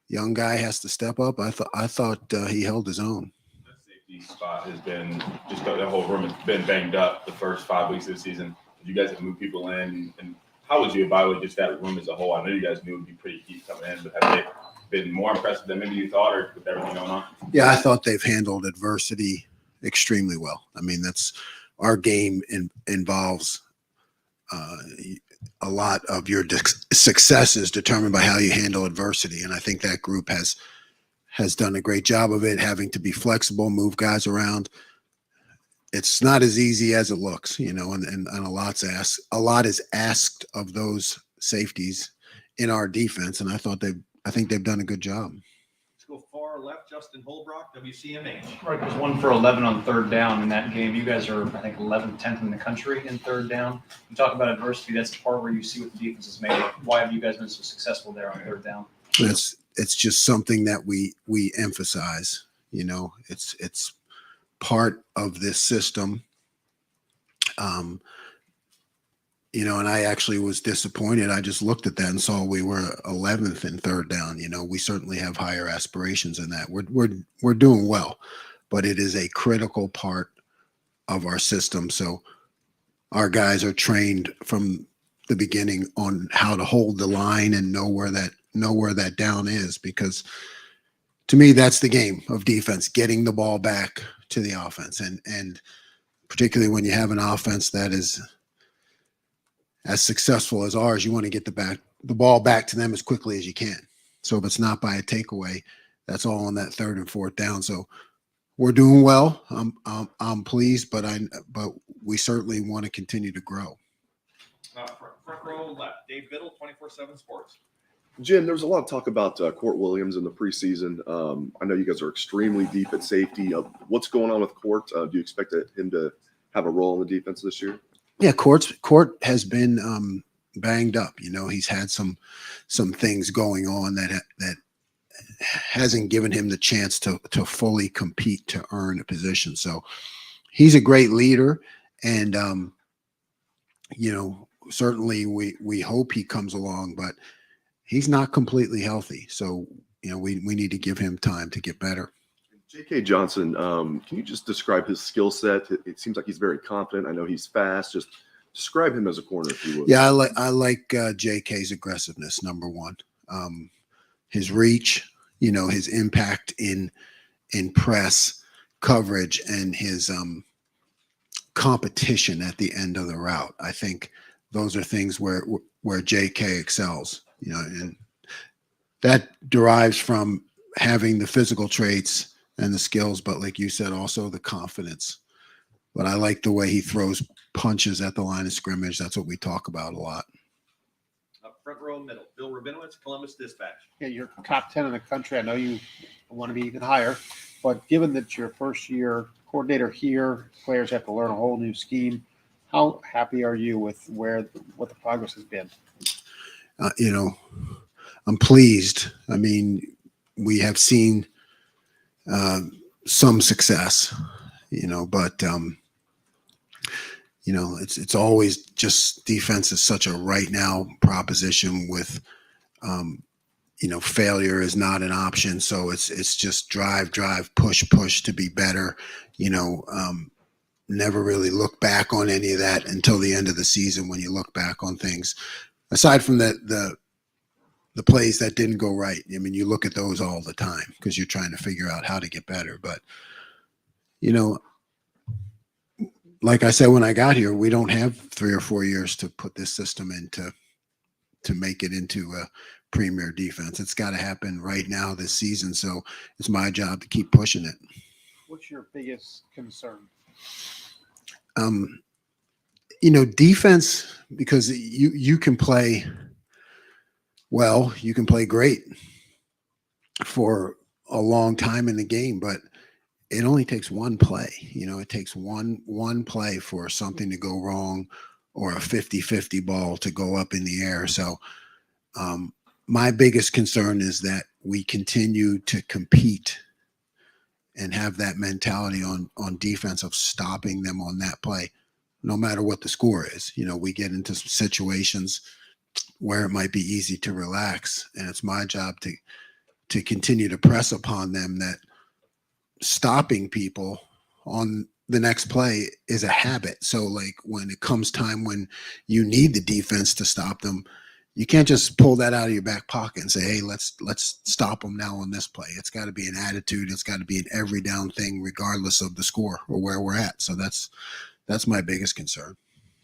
Young guy has to step up. I thought he held his own. That safety spot has been just the whole room has been banged up the first 5 weeks of the season. You guys have moved people in. And how would you evaluate just that room as a whole? I know you guys knew it would be pretty deep coming in, but have they been more impressive than maybe you thought, or with everything going on? Yeah, I thought they've handled adversity extremely well. I mean, that's our game involves a lot of your success is determined by how you handle adversity. And I think that group has done a great job of it, having to be flexible, move guys around. It's not as easy as it looks, and a lot is asked of those safeties in our defense. And I think they've done a good job. Let's go far left, Justin Holbrook, WCMH. Rutgers 1 for 11 on 3rd down in that game. You guys are, I think, 11th, 10th in the country in 3rd down. You talk about adversity. That's the part where you see what the defense is made of. Why have you guys been so successful there on 3rd down? It's just something that we emphasize. It's part of this system. And I actually was disappointed. I just looked at that and saw we were 11th in 3rd down. We certainly have higher aspirations than that. We're doing well, but it is a critical part of our system. So our guys are trained from the beginning on how to hold the line and know where that down is, because to me, that's the game of defense, getting the ball back to the offense. And particularly when you have an offense that is as successful as ours, you want to get the ball back to them as quickly as you can. So if it's not by a takeaway, that's all on that 3rd and 4th down. So we're doing well. I'm pleased, but we certainly want to continue to grow. Front row left, Dave Biddle, 24/7 Sports. Jim, there was a lot of talk about Court Williams in the preseason. I know you guys are extremely deep at safety. What's going on with Court? Do you expect him to have a role in the defense this year? Yeah, Court has been banged up. You know, he's had some things going on that hasn't given him the chance to fully compete to earn a position. So he's a great leader, and you know, certainly we hope he comes along, but he's not completely healthy. So, you know, we need to give him time to get better. J.K. Johnson, can you just describe his skill set? It seems like he's very confident. I know he's fast. Just describe him as a corner, if you would. Yeah, I like J.K.'s aggressiveness, number one. His reach, you know, his impact in press coverage, and his competition at the end of the route. I think those are things where J.K. excels. You know, and that derives from having the physical traits and the skills, but like you said, also the confidence. But I like the way he throws punches at the line of scrimmage. That's what we talk about a lot. Front row middle, Bill Rabinowitz, Columbus Dispatch. Yeah, you're top 10 in the country. I know you want to be even higher, but given that you're first year coordinator here, players have to learn a whole new scheme. How happy are you with what the progress has been? You know, I'm pleased. I mean, we have seen some success, you know, but you know, it's always just defense is such a right now proposition with, you know, failure is not an option. So it's just drive, push to be better, you know, never really look back on any of that until the end of the season when you look back on things. Aside from the plays that didn't go right. I mean, you look at those all the time because you're trying to figure out how to get better. But, you know, like I said when I got here, we don't have 3 or 4 years to put this system into to make it into a premier defense. It's got to happen right now this season. So it's my job to keep pushing it. What's your biggest concern? You know, defense, because you can play well, you can play great for a long time in the game, but it only takes one play. You know, it takes one play for something to go wrong or a 50-50 ball to go up in the air. So my biggest concern is that we continue to compete and have that mentality on defense of stopping them on that play, no matter what the score is. You know, we get into some situations where it might be easy to relax, and it's my job to continue to press upon them that stopping people on the next play is a habit. So like when it comes time when you need the defense to stop them, you can't just pull that out of your back pocket and say, hey, let's stop them now on this play. It's got to be an attitude. It's got to be an every down thing, regardless of the score or where we're at. So that's my biggest concern.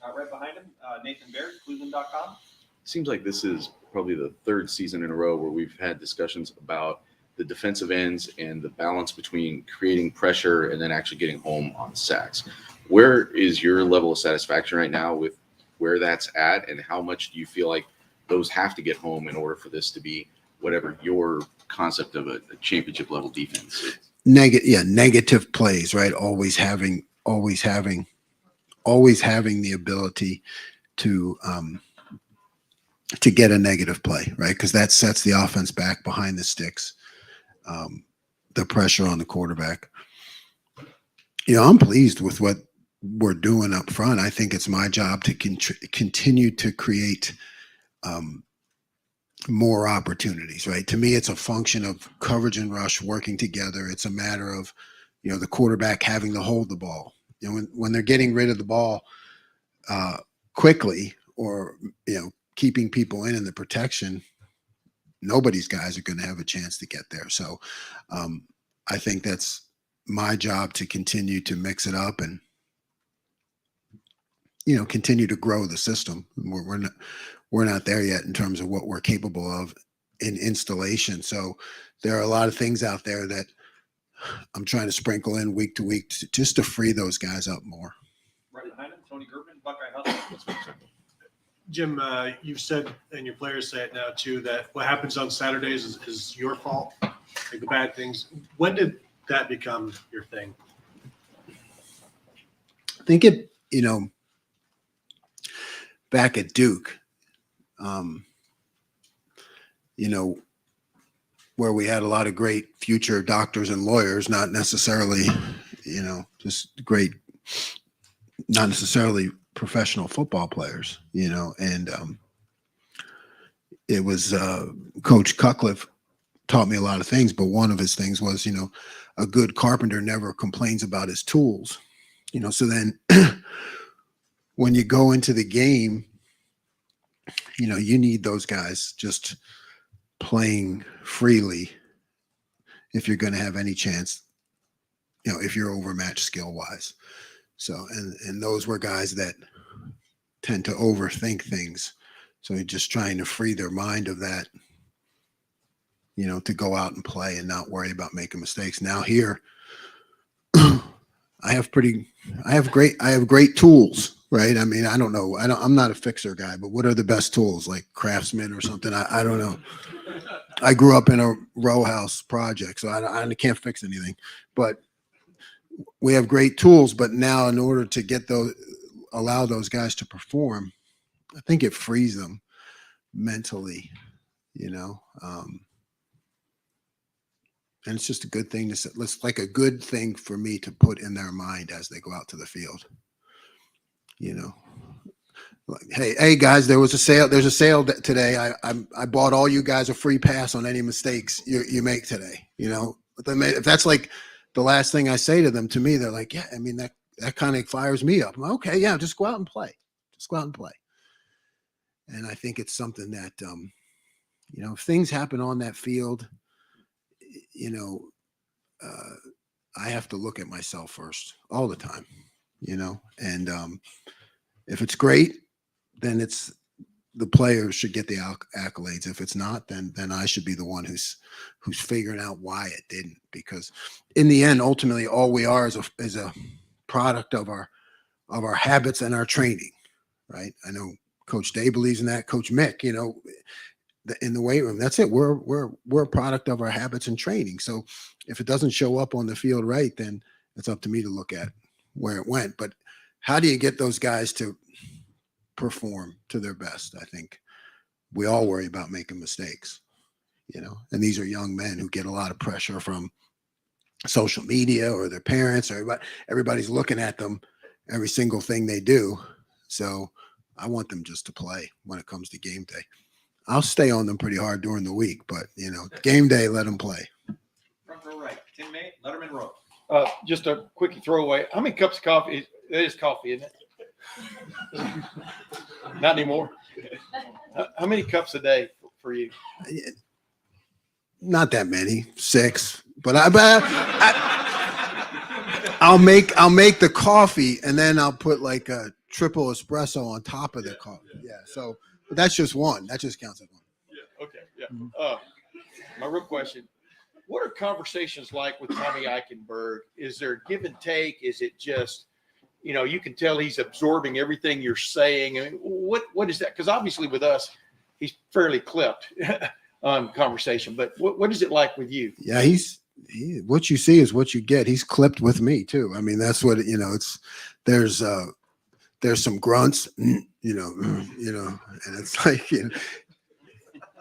Right behind him, Nathan Baird, Cleveland.com. Seems like this is probably the 3rd season in a row where we've had discussions about the defensive ends and the balance between creating pressure and then actually getting home on sacks. Where is your level of satisfaction right now with where that's at, and how much do you feel like those have to get home in order for this to be whatever your concept of a championship level defense is? Negative plays, right? Always having the ability to get a negative play, right? Because that sets the offense back behind the sticks, the pressure on the quarterback. You know, I'm pleased with what we're doing up front. I think it's my job to continue to create more opportunities, right? To me, it's a function of coverage and rush working together. It's a matter of, you know, the quarterback having to hold the ball. You know, when they're getting rid of the ball quickly, or, you know, keeping people in the protection, nobody's guys are going to have a chance to get there. So I think that's my job to continue to mix it up and, you know, continue to grow the system. We're not there yet in terms of what we're capable of in installation. So there are a lot of things out there that I'm trying to sprinkle in week to week just to free those guys up more. Right behind him, Tony Gertman, Buckeye Hustle. Jim, you've said, and your players say it now too, that what happens on Saturdays is your fault, like the bad things. When did that become your thing? I think it, back at Duke, where we had a lot of great future doctors and lawyers, not necessarily, just great, not necessarily professional football players, and it was Coach Cutcliffe taught me a lot of things, but one of his things was, a good carpenter never complains about his tools, so then when you go into the game, you need those guys just playing freely if you're going to have any chance, if you're overmatched skill wise. So, and those were guys that tend to overthink things. So you're just trying to free their mind of that, to go out and play and not worry about making mistakes. Now here, I have great tools, right? I mean, I don't know. I'm not a fixer guy, but what are the best tools, like Craftsman or something? I don't know. I grew up in a row house project, so I can't fix anything, but we have great tools. But now in order to allow those guys to perform, I think it frees them mentally, and it's just a good thing it's like a good thing for me to put in their mind as they go out to the field, like, hey guys, there's a sale today. I bought all you guys a free pass on any mistakes you make today, if that's like the last thing I say to them, to me, they're like, yeah, I mean, that kind of fires me up. I'm like, okay, yeah, just go out and play. And I think it's something that, if things happen on that field, I have to look at myself first all the time, and if it's great, then the players should get the accolades. If it's not, then I should be the one who's figuring out why it didn't, because in the end, ultimately, all we are is a product of our habits and our training, right? I know Coach Day believes in that. Coach Mick, in the weight room, that's it. We're a product of our habits and training. So if it doesn't show up on the field right, then it's up to me to look at where it went. But how do you get those guys to perform to their best? I think we all worry about making mistakes, and these are young men who get a lot of pressure from social media or their parents, or everybody's looking at them, every single thing they do. So I want them just to play when it comes to game day. I'll stay on them pretty hard during the week, but game day, let them play. Front row right, Tim May, Letterman Road. Just a quick throwaway. How many cups of coffee? It is coffee, isn't it? Not anymore. How many cups a day for you? Not that many, 6. But I'll make the coffee, and then I'll put like a triple espresso on top of the coffee. Yeah. So, but that's just one. That just counts as one. Yeah. Okay. Yeah. My real question: what are conversations like with Tommy Eichenberg? Is there give and take? Is it just, you can tell he's absorbing everything you're saying? I mean, what is that? Because obviously with us, he's fairly clipped on conversation. But what is it like with you? Yeah, what you see is what you get. He's clipped with me too. I mean, that's what it's. There's some grunts, and it's like,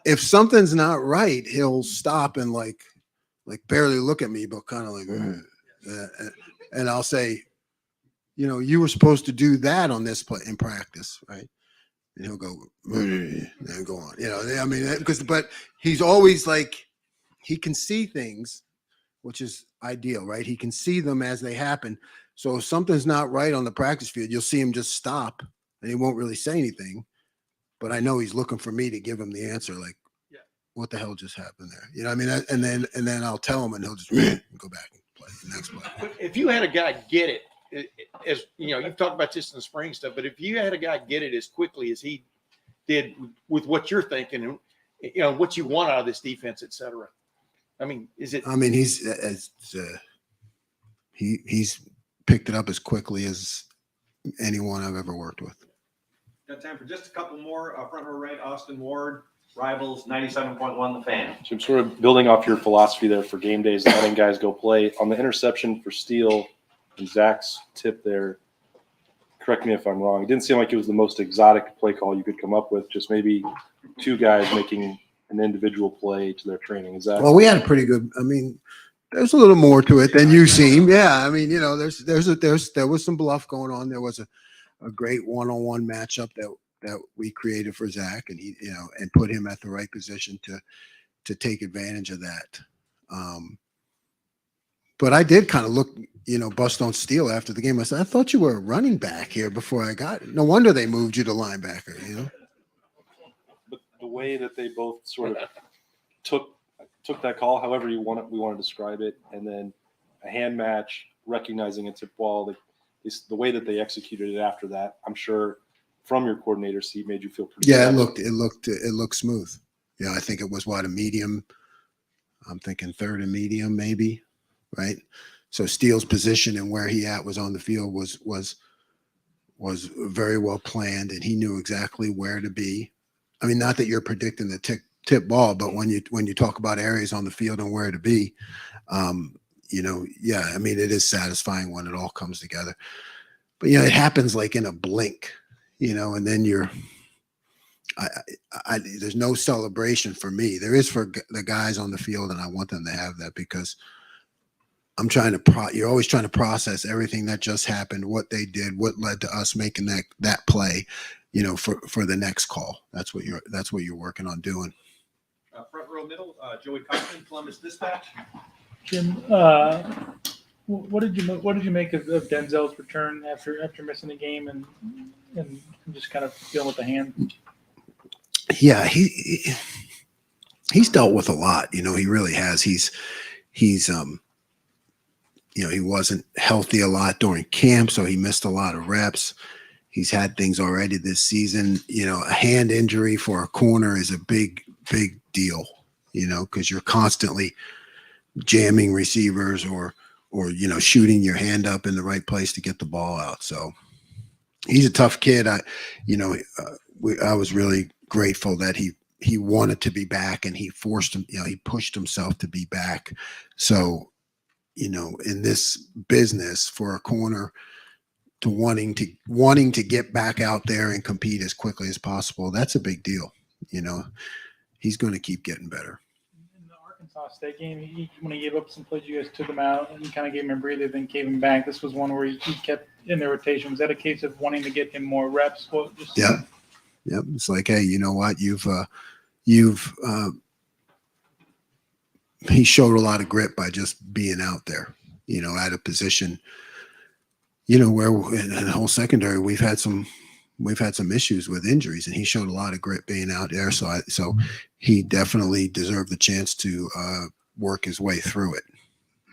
if something's not right, he'll stop and like barely look at me, but kind of like, and I'll say, you were supposed to do that on this play in practice, right? And he'll go, and go on. I mean, but he's always like, he can see things, which is ideal, right? He can see them as they happen. So if something's not right on the practice field, you'll see him just stop, and he won't really say anything. But I know he's looking for me to give him the answer, like, what the hell just happened there? I mean, and then I'll tell him, and he'll just go back and play the next play. But if you had a guy get it, as you've talked about this in the spring stuff, but if you had a guy get it as quickly as he did with what you're thinking, what you want out of this defense, et cetera. I mean, is it? I mean, he's picked it up as quickly as anyone I've ever worked with. Got time for just a couple more. Front row right, Austin Ward, Rivals 97.1 The Fan. So I'm sort of building off your philosophy there for game days, letting guys go play. On the interception for Steele and Zach's tip there, correct me if I'm wrong, it didn't seem like it was the most exotic play call you could come up with, just maybe two guys making an individual play to their training. Is that? Well, we had a pretty good, I mean, there's a little more to it than you seem. Yeah. I mean, there was some bluff going on. There was a great one-on-one matchup that we created for Zach, and he, and put him at the right position to take advantage of that. But I did kind of look, bust on Steele after the game. I said, I thought you were a running back here before I got it. No wonder they moved you to linebacker, But the way that they both sort of took that call, however we want to describe it, and then a hand match, recognizing a tip ball, the way that they executed it after that, I'm sure from your coordinator seat made you feel pretty good. It looked smooth. I think it was a medium. I'm thinking third and medium, maybe, right? So Steele's position and where he was on the field was very well planned, and he knew exactly where to be. I mean, not that you're predicting the tip ball, but when you talk about areas on the field and where to be, I mean, it is satisfying when it all comes together. But it happens like in a blink, and then there's no celebration for me. There is for the guys on the field, and I want them to have that, because I'm trying to you're always trying to process everything that just happened, what they did, what led to us making that play, for the next call. That's what you're working on doing. Front row middle, Joey Kaufman, Columbus Dispatch. Jim, what did you make of Denzel's return after missing the game and just kind of dealing with the hand? Yeah, he's dealt with a lot. He really has. He's he wasn't healthy a lot during camp, so he missed a lot of reps. He's had things already this season. A hand injury for a corner is a big deal, because you're constantly jamming receivers or shooting your hand up in the right place to get the ball out. So he's a tough kid. I was really grateful that he wanted to be back, and he forced him, he pushed himself to be back. So, in this business, for a corner to wanting to get back out there and compete as quickly as possible, that's a big deal. He's going to keep getting better. In the Arkansas State game, when he gave up some plays, you guys took him out and kind of gave him a breather, then gave him back. This was one where he kept in the rotation. Was that a case of wanting to get him more reps? Yep. It's like, hey, you know what? He showed a lot of grit by just being out there, at a position, where in the whole secondary we've had some issues with injuries, and he showed a lot of grit being out there. So he definitely deserved the chance to work his way through it.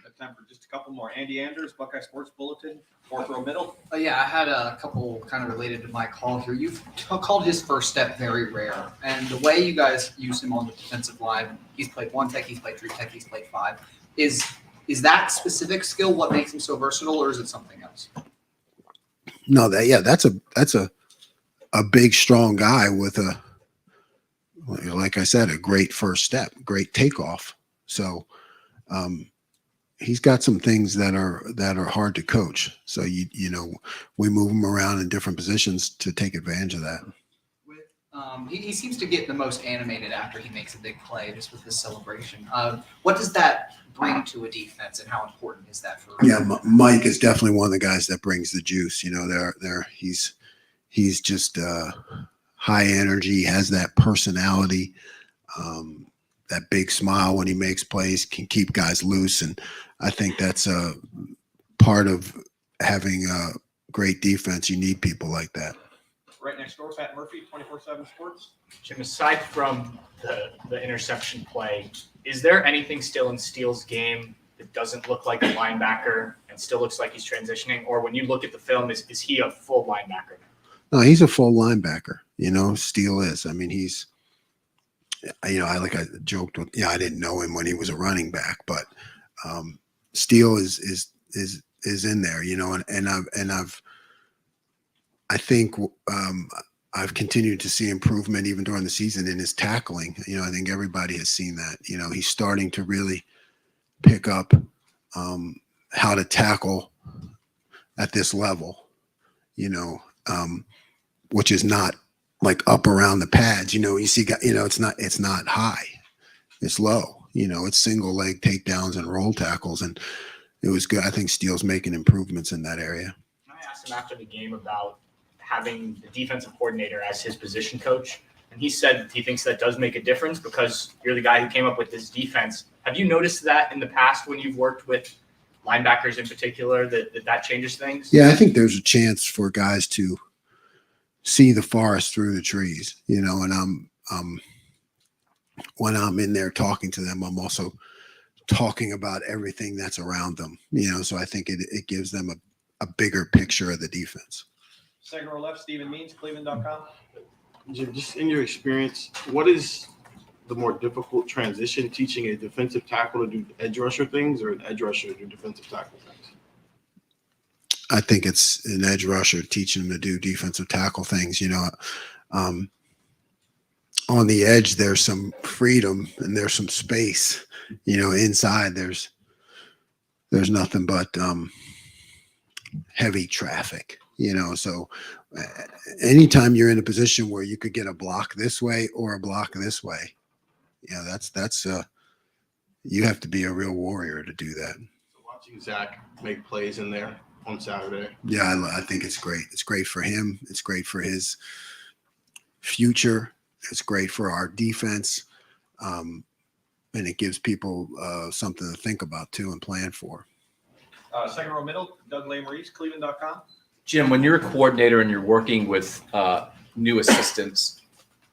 Got time for just a couple more. Andy Anders, Buckeye Sports Bulletin, fourth row middle. Yeah, I had a couple kind of related to my call here. You've called his first step very rare, and the way you guys use him on the defensive line, he's played 1 tech, he's played 3 tech, he's played 5. Is that specific skill what makes him so versatile, or is it something else? No, that's a big, strong guy with like I said, a great first step, great takeoff. So he's got some things that are hard to coach. So we move him around in different positions to take advantage of that. He seems to get the most animated after he makes a big play, just with his celebration. What does that bring to a defense, and how important is that for? Yeah, Mike is definitely one of the guys that brings the juice. He's just high energy, has that personality, that big smile when he makes plays, can keep guys loose, and I think that's a part of having a great defense. You need people like that. Right next door, Pat Murphy, 24/7 Sports. Jim, aside from the interception play, is there anything still in Steele's game that doesn't look like a linebacker and still looks like he's transitioning? Or when you look at the film, is he a full linebacker? No, he's a full linebacker. Steele is. I mean, I joked with, I didn't know him when he was a running back, but Steele is in there, I think I've continued to see improvement even during the season in his tackling. I think everybody has seen that. He's starting to really pick up how to tackle at this level, which is not like up around the pads. You see, it's not high, it's low. It's single leg takedowns and roll tackles, and it was good. I think Steele's making improvements in that area. I asked him after the game about having the defensive coordinator as his position coach, and he said he thinks that does make a difference because you're the guy who came up with this defense. Have you noticed that in the past when you've worked with linebackers in particular, that changes things? Yeah, I think there's a chance for guys to see the forest through the trees, and when I'm in there talking to them, I'm also talking about everything that's around them, so I think it gives them a bigger picture of the defense. Second row left, Stephen Means, Cleveland.com. Jim, just in your experience, what is the more difficult transition, teaching a defensive tackle to do edge rusher things or an edge rusher to do defensive tackle things? I think it's an edge rusher teaching them to do defensive tackle things. On the edge, there's some freedom and there's some space. Inside there's nothing but heavy traffic. So anytime you're in a position where you could get a block this way or a block this way, that's you have to be a real warrior to do that. So watching Zach make plays in there on Saturday. Yeah, I think it's great. It's great for him. It's great for his future. It's great for our defense. And it gives people something to think about too and plan for. Second row middle, Doug Lamarice, Cleveland.com. Jim, when you're a coordinator and you're working with new assistants,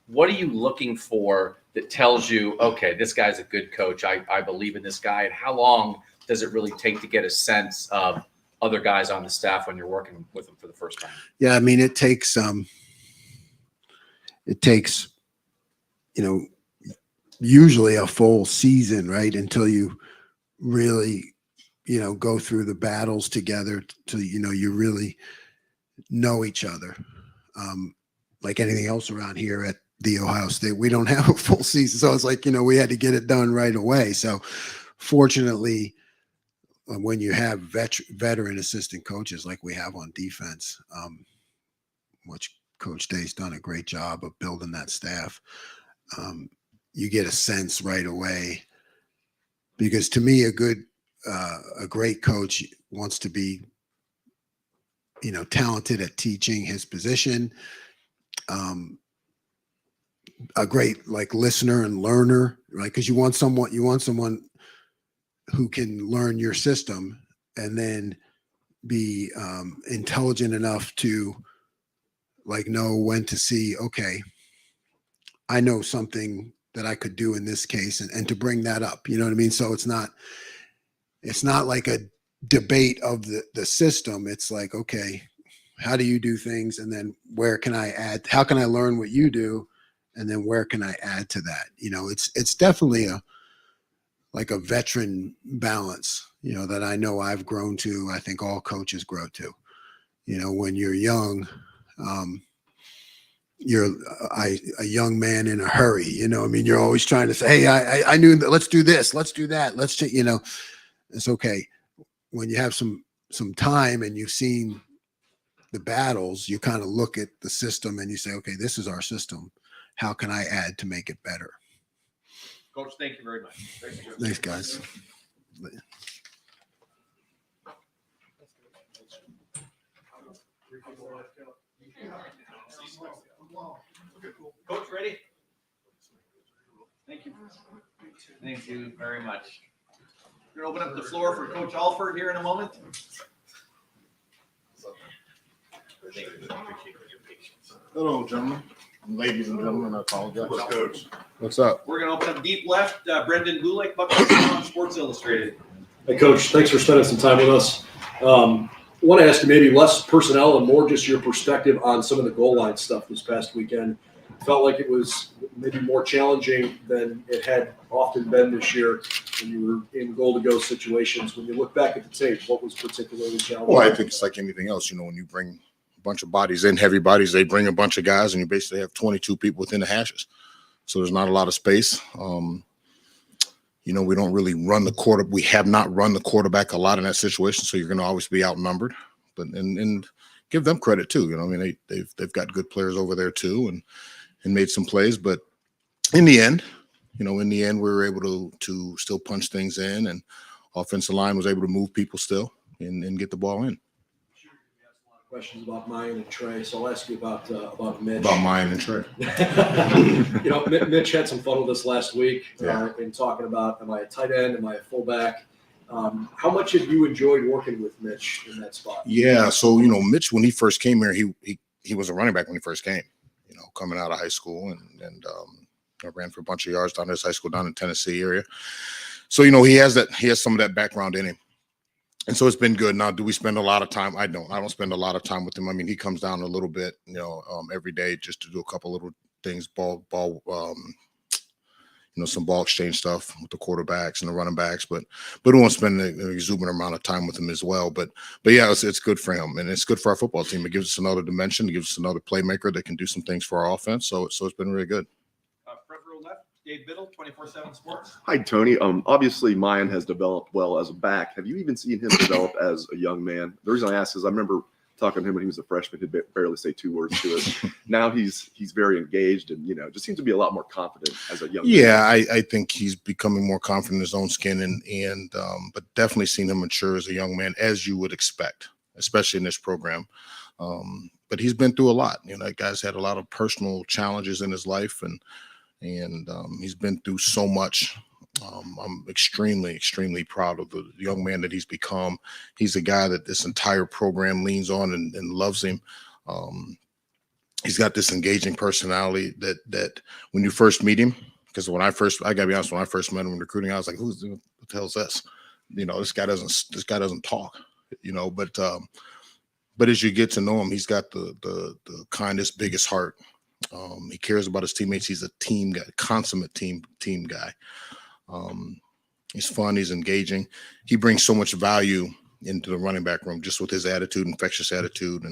what are you looking for that tells you, okay, this guy's a good coach, I believe in this guy? And how long does it really take to get a sense of other guys on the staff when you're working with them for the first time? Yeah, I mean, it takes usually a full season, right, until you really go through the battles together till you really know each other. Like anything else around here at the Ohio State, we don't have a full season, so it's like we had to get it done right away. So fortunately, when you have veteran assistant coaches like we have on defense, which Coach Day's done a great job of building that staff, you get a sense right away. Because to me, a great coach wants to be, talented at teaching his position, a great listener and learner, right? Because you want someone who can learn your system and then be intelligent enough to know when to see, okay, I know something that I could do in this case and to bring that up, you know what I mean? So it's not like a debate of the system. It's like, okay, how do you do things? And then where can I add? How can I learn what you do? And then where can I add to that? It's definitely a veteran balance, that I know I've grown to. I think all coaches grow to. When you're young, you're a young man in a hurry. You're always trying to say, hey, I knew that. Let's do this. Let's do that. Let's change. It's okay. When you have some time and you've seen the battles, you kind of look at the system and you say, okay, this is our system. How can I add to make it better? Coach, thank you very much. Thanks, guys. Coach, ready? Thank you. Thank you very much. We're going to open up the floor for Coach Alford here in a moment. Hello, gentlemen. Ladies and gentlemen, I apologize. What's up, Coach? What's up? We're going to open up deep left. Brendan Gulick, Buckeyes Sports Illustrated. Hey, Coach, thanks for spending some time with us. I want to ask you maybe less personnel and more just your perspective on some of the goal line stuff this past weekend. felt like it was maybe more challenging than it had often been this year when you were in goal-to-go situations. When you look back at the tape, what was particularly challenging? Well, I think it's like anything else. You know, when you bring a bunch of bodies in, heavy bodies, they bring a bunch of guys, and you basically have 22 people within the hashes. So there's not a lot of space. You know, we don't really run the quarter. We have not run the quarterback a lot in that situation, so you're going to always be outnumbered. But and give them credit too. You know, I mean, they've got good players over there too, and made some plays. But in the end, we were able to still punch things in, and offensive line was able to move people still and get the ball in. Questions about Miyan and Trey, so I'll ask you about Mitch. About Miyan and Trey. Mitch had some fun with us last week in talking about, am I a tight end, am I a fullback? How much have you enjoyed working with Mitch in that spot? Yeah, so Mitch, when he first came here, he was a running back when he first came. Coming out of high school, and I ran for a bunch of yards down this high school down in Tennessee area. So he has some of that background in him. And so it's been good. Now, do we spend a lot of time? I don't spend a lot of time with him. I mean, he comes down a little bit, every day just to do a couple little things, some ball exchange stuff with the quarterbacks and the running backs, but we won't spend an exuberant amount of time with him as well. But yeah, it's good for him, and it's good for our football team. It gives us another dimension. It gives us another playmaker that can do some things for our offense. So it's been really good. Front row left, Dave Biddle, 24/7 Sports. Hi, Tony. Obviously, Miyan has developed well as a back. Have you even seen him develop as a young man? The reason I ask is I remember talking to him when he was a freshman. He'd barely say 2 words to us. Now he's very engaged and just seems to be a lot more confident as a young man. Yeah, I think he's becoming more confident in his own skin and but definitely seen him mature as a young man, as you would expect, especially in this program. But he's been through a lot. That guy's had a lot of personal challenges in his life, and he's been through so much. I'm extremely, extremely proud of the young man that he's become. He's a guy that this entire program leans on and loves him. He's got this engaging personality that when you first meet him, because I gotta be honest, when I first met him in recruiting, I was like, what the hell is this? This guy doesn't talk, but as you get to know him, he's got the kindest, biggest heart. He cares about his teammates. He's a team guy, consummate team guy. He's fun. He's engaging. He brings so much value into the running back room just with his attitude, infectious attitude,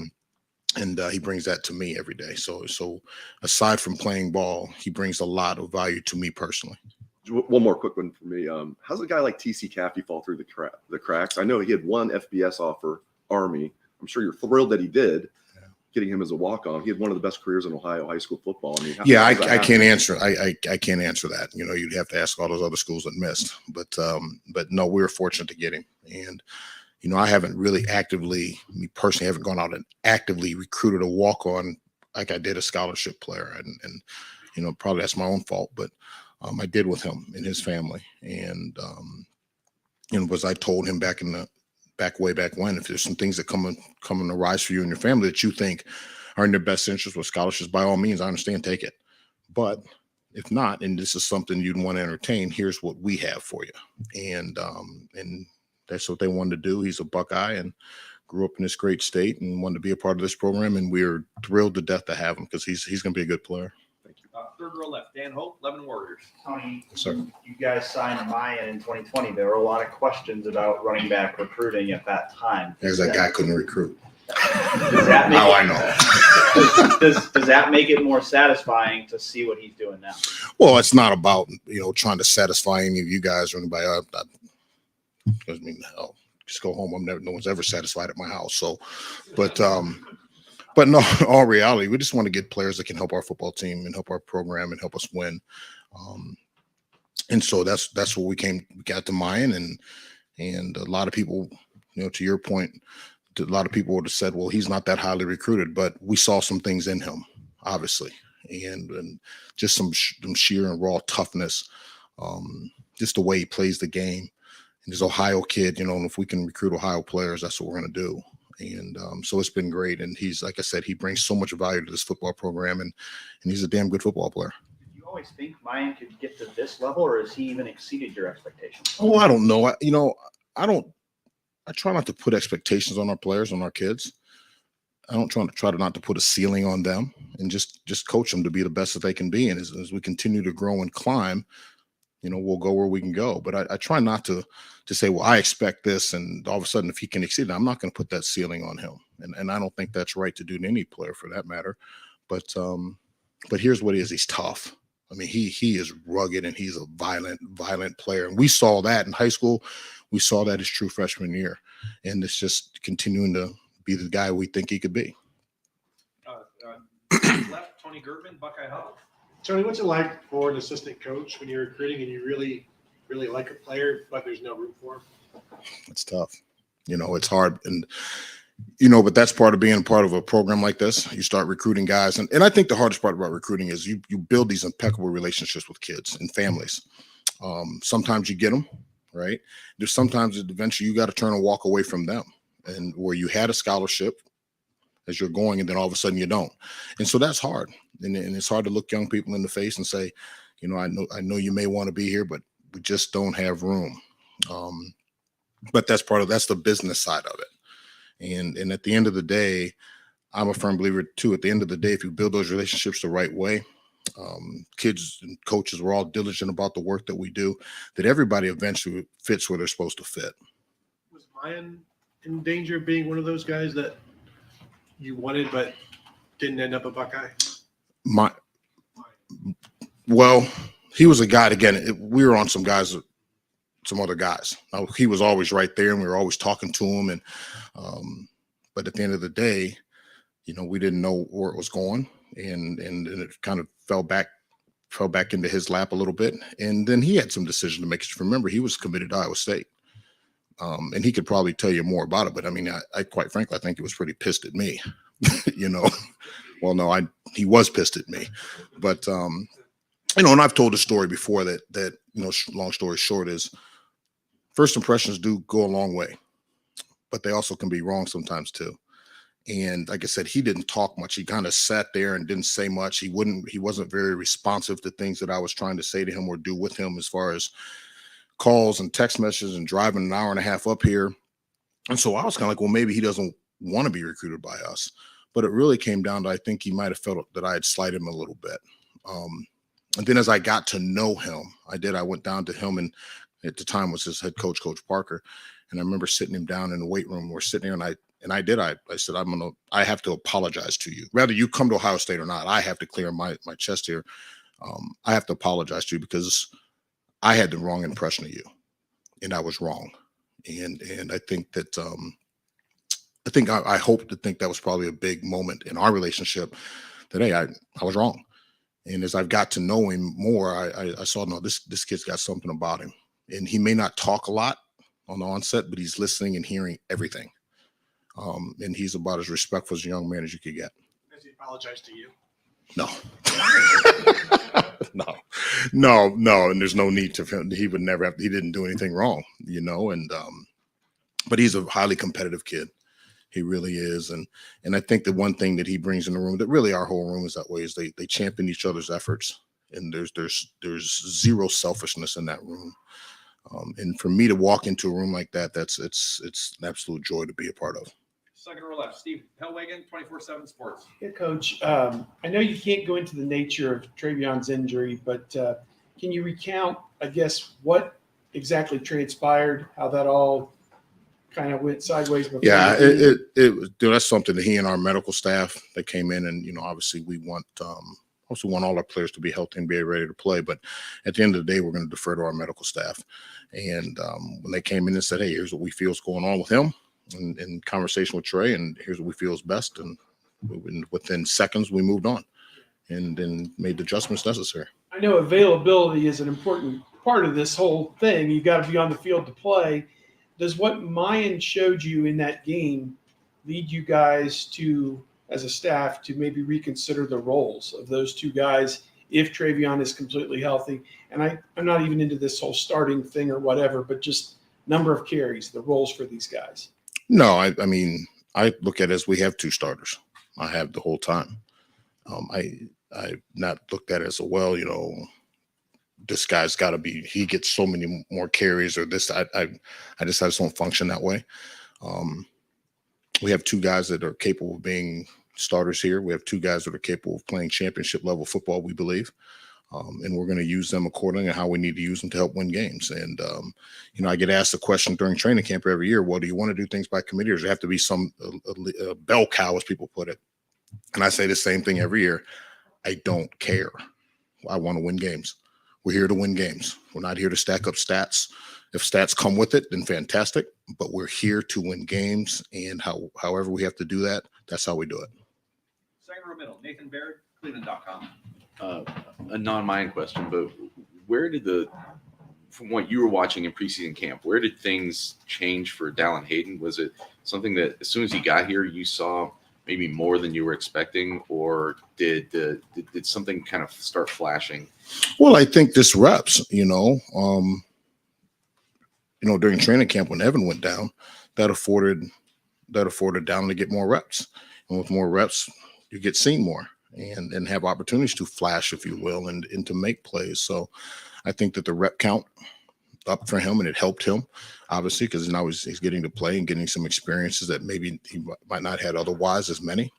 and he brings that to me every day. So aside from playing ball, he brings a lot of value to me personally. One more quick one for me. How's a guy like TC Caffey fall through the cracks? I know he had one FBS offer, Army. I'm sure you're thrilled that he did. Getting him as a walk-on, he had one of the best careers in Ohio high school football. I mean, I can't answer. I can't answer that. You'd have to ask all those other schools that missed. But no, we were fortunate to get him. And I haven't really me personally, haven't gone out and actively recruited a walk-on like I did a scholarship player. And probably that's my own fault, but I did with him and his family. And was I told him way back when, if there's some things that come and arise for you and your family that you think are in their best interest with scholarships, by all means, I understand, take it. But if not, and this is something you'd want to entertain, here's what we have for you. And that's what they wanted to do. He's a Buckeye and grew up in this great state and wanted to be a part of this program. And we're thrilled to death to have him because he's going to be a good player. Thank you. Third row left, Dan Hope, Lebanon Warriors. Tony, Yes, sir. you guys signed Miyan in 2020. There were a lot of questions about running back recruiting at that time. Because that guy couldn't recruit. Does that make I know. does that make it more satisfying to see what he's doing now? Well, it's not about, trying to satisfy any of you guys or anybody. Hell, just go home. No one's ever satisfied at my house. So, but no, in all reality, we just want to get players that can help our football team and help our program and help us win. And so that's what we got to Miyan, and a lot of people, to your point, a lot of people would have said, well, he's not that highly recruited, but we saw some things in him, obviously, and just some sheer and raw toughness, just the way he plays the game. And he's an Ohio kid, and if we can recruit Ohio players, that's what we're going to do. And so it's been great. And he's, like I said, he brings so much value to this football program, and he's a damn good football player. Did you always think Miyan could get to this level, or has he even exceeded your expectations? Oh, I don't know. I try not to put expectations on our players, on our kids. try to not to put a ceiling on them, and just coach them to be the best that they can be. And as we continue to grow and climb, we'll go where we can go. But I try not to say, well, I expect this, and all of a sudden, if he can exceed it, I'm not going to put that ceiling on him. And I don't think that's right to do to any player for that matter. But here's what it is. He's tough. I mean, he is rugged, and he's a violent player. And we saw that in high school. We saw that his true freshman year. And it's just continuing to be the guy we think he could be. Left, Tony Gertman, Buckeye Hub. Tony, what's it like for an assistant coach when you're recruiting and you really, really like a player, but there's no room for him? It's tough. It's hard. And, but that's part of being part of a program like this. You start recruiting guys. And I think the hardest part about recruiting is you build these impeccable relationships with kids and families. Sometimes you get them, right? There's sometimes eventually you got to turn and walk away from them, and where you had a scholarship as you're going, and then all of a sudden you don't. And so that's hard. And it's hard to look young people in the face and say, I know you may want to be here, but we just don't have room. But that's the business side of it. And at the end of the day, I'm a firm believer too. At the end of the day, if you build those relationships the right way, kids and coaches, we're all diligent about the work that we do, that everybody eventually fits where they're supposed to fit. Was Miyan in danger of being one of those guys that you wanted but didn't end up a Buckeye? Well, he was a guy, again, we were on some other guys. He was always right there, and we were always talking to him. And but at the end of the day, we didn't know where it was going, and it kind of fell back into his lap a little bit. And then he had some decision to make. Remember, he was committed to Iowa State. And he could probably tell you more about it, but I mean, I quite frankly, I think he was pretty pissed at me, Well, no, he was pissed at me, but and I've told the story before that long story short is, first impressions do go a long way, but they also can be wrong sometimes too. And like I said, he didn't talk much. He kind of sat there and didn't say much. He wasn't very responsive to things that I was trying to say to him or do with him, as far as calls and text messages and driving an hour and a half up here. And so I was kind of like, well, maybe he doesn't want to be recruited by us. But it really came down to, I think he might have felt that I had slighted him a little bit. And then as I got to know him, I went down to him, and at the time was his head coach, Coach Parker. And I remember sitting him down in the weight room. We're sitting there, and I said, I have to apologize to you. Rather you come to Ohio State or not, I have to clear my chest here. I have to apologize to you because I had the wrong impression of you, and I was wrong. And I think that I hope to think that was probably a big moment in our relationship, that, hey, I was wrong. And as I've got to know him more, I saw, no, this kid's got something about him. And he may not talk a lot on the onset, but he's listening and hearing everything. And he's about as respectful as a young man as you could get. Has he apologized to you? No. No. And there's no need to, he would never have, he didn't do anything wrong, and, but he's a highly competitive kid. He really is. And I think the one thing that he brings in the room, that really our whole room is that way, is they champion each other's efforts. And there's zero selfishness in that room. And for me to walk into a room like that, it's an absolute joy to be a part of. Second row left, Steve Hellwagen, 24/7 Sports. Yeah, Coach. I know you can't go into the nature of Travion's injury, but can you recount, I guess, what exactly transpired, how that all kind of went sideways? Yeah, it was, that's something that he and our medical staff that came in, and obviously we want all our players to be healthy and be ready to play. But at the end of the day, we're going to defer to our medical staff. And when they came in and said, hey, here's what we feel is going on with him, and in conversation with Trey, and here's what we feel is best. And within seconds, we moved on and then made the adjustments necessary. I know availability is an important part of this whole thing. You've got to be on the field to play. Does what Miyan showed you in that game lead you guys to, as a staff, to maybe reconsider the roles of those two guys if Travion is completely healthy? And I'm not even into this whole starting thing or whatever, but just number of carries, the roles for these guys. No, I mean, I look at it as we have two starters. I have the whole time. I've not looked at it as this guy's got to be, he gets so many more carries or this. I just don't function that way. We have 2 guys that are capable of being starters here. We have 2 guys that are capable of playing championship level football, we believe. And we're going to use them accordingly and how we need to use them to help win games. And, I get asked the question during training camp every year, well, do you want to do things by committee, or does there have to be some bell cow, as people put it? And I say the same thing every year. I don't care. I want to win games. We're here to win games. We're not here to stack up stats. If stats come with it, then fantastic. But we're here to win games, and however we have to do that, that's how we do it. Second row middle, Nathan Baird, Cleveland.com. A non-Mayan question, but where did from what you were watching in preseason camp, where did things change for Dallin Hayden? Was it something that as soon as he got here, you saw maybe more than you were expecting, or did something kind of start flashing? Well, I think this reps, during training camp when Evan went down, that afforded Dallin to get more reps. And with more reps, you get seen more and have opportunities to flash, if you will, and to make plays. So I think that the rep count up for him, and it helped him, obviously, because now he's getting to play and getting some experiences that maybe he might not have otherwise as many.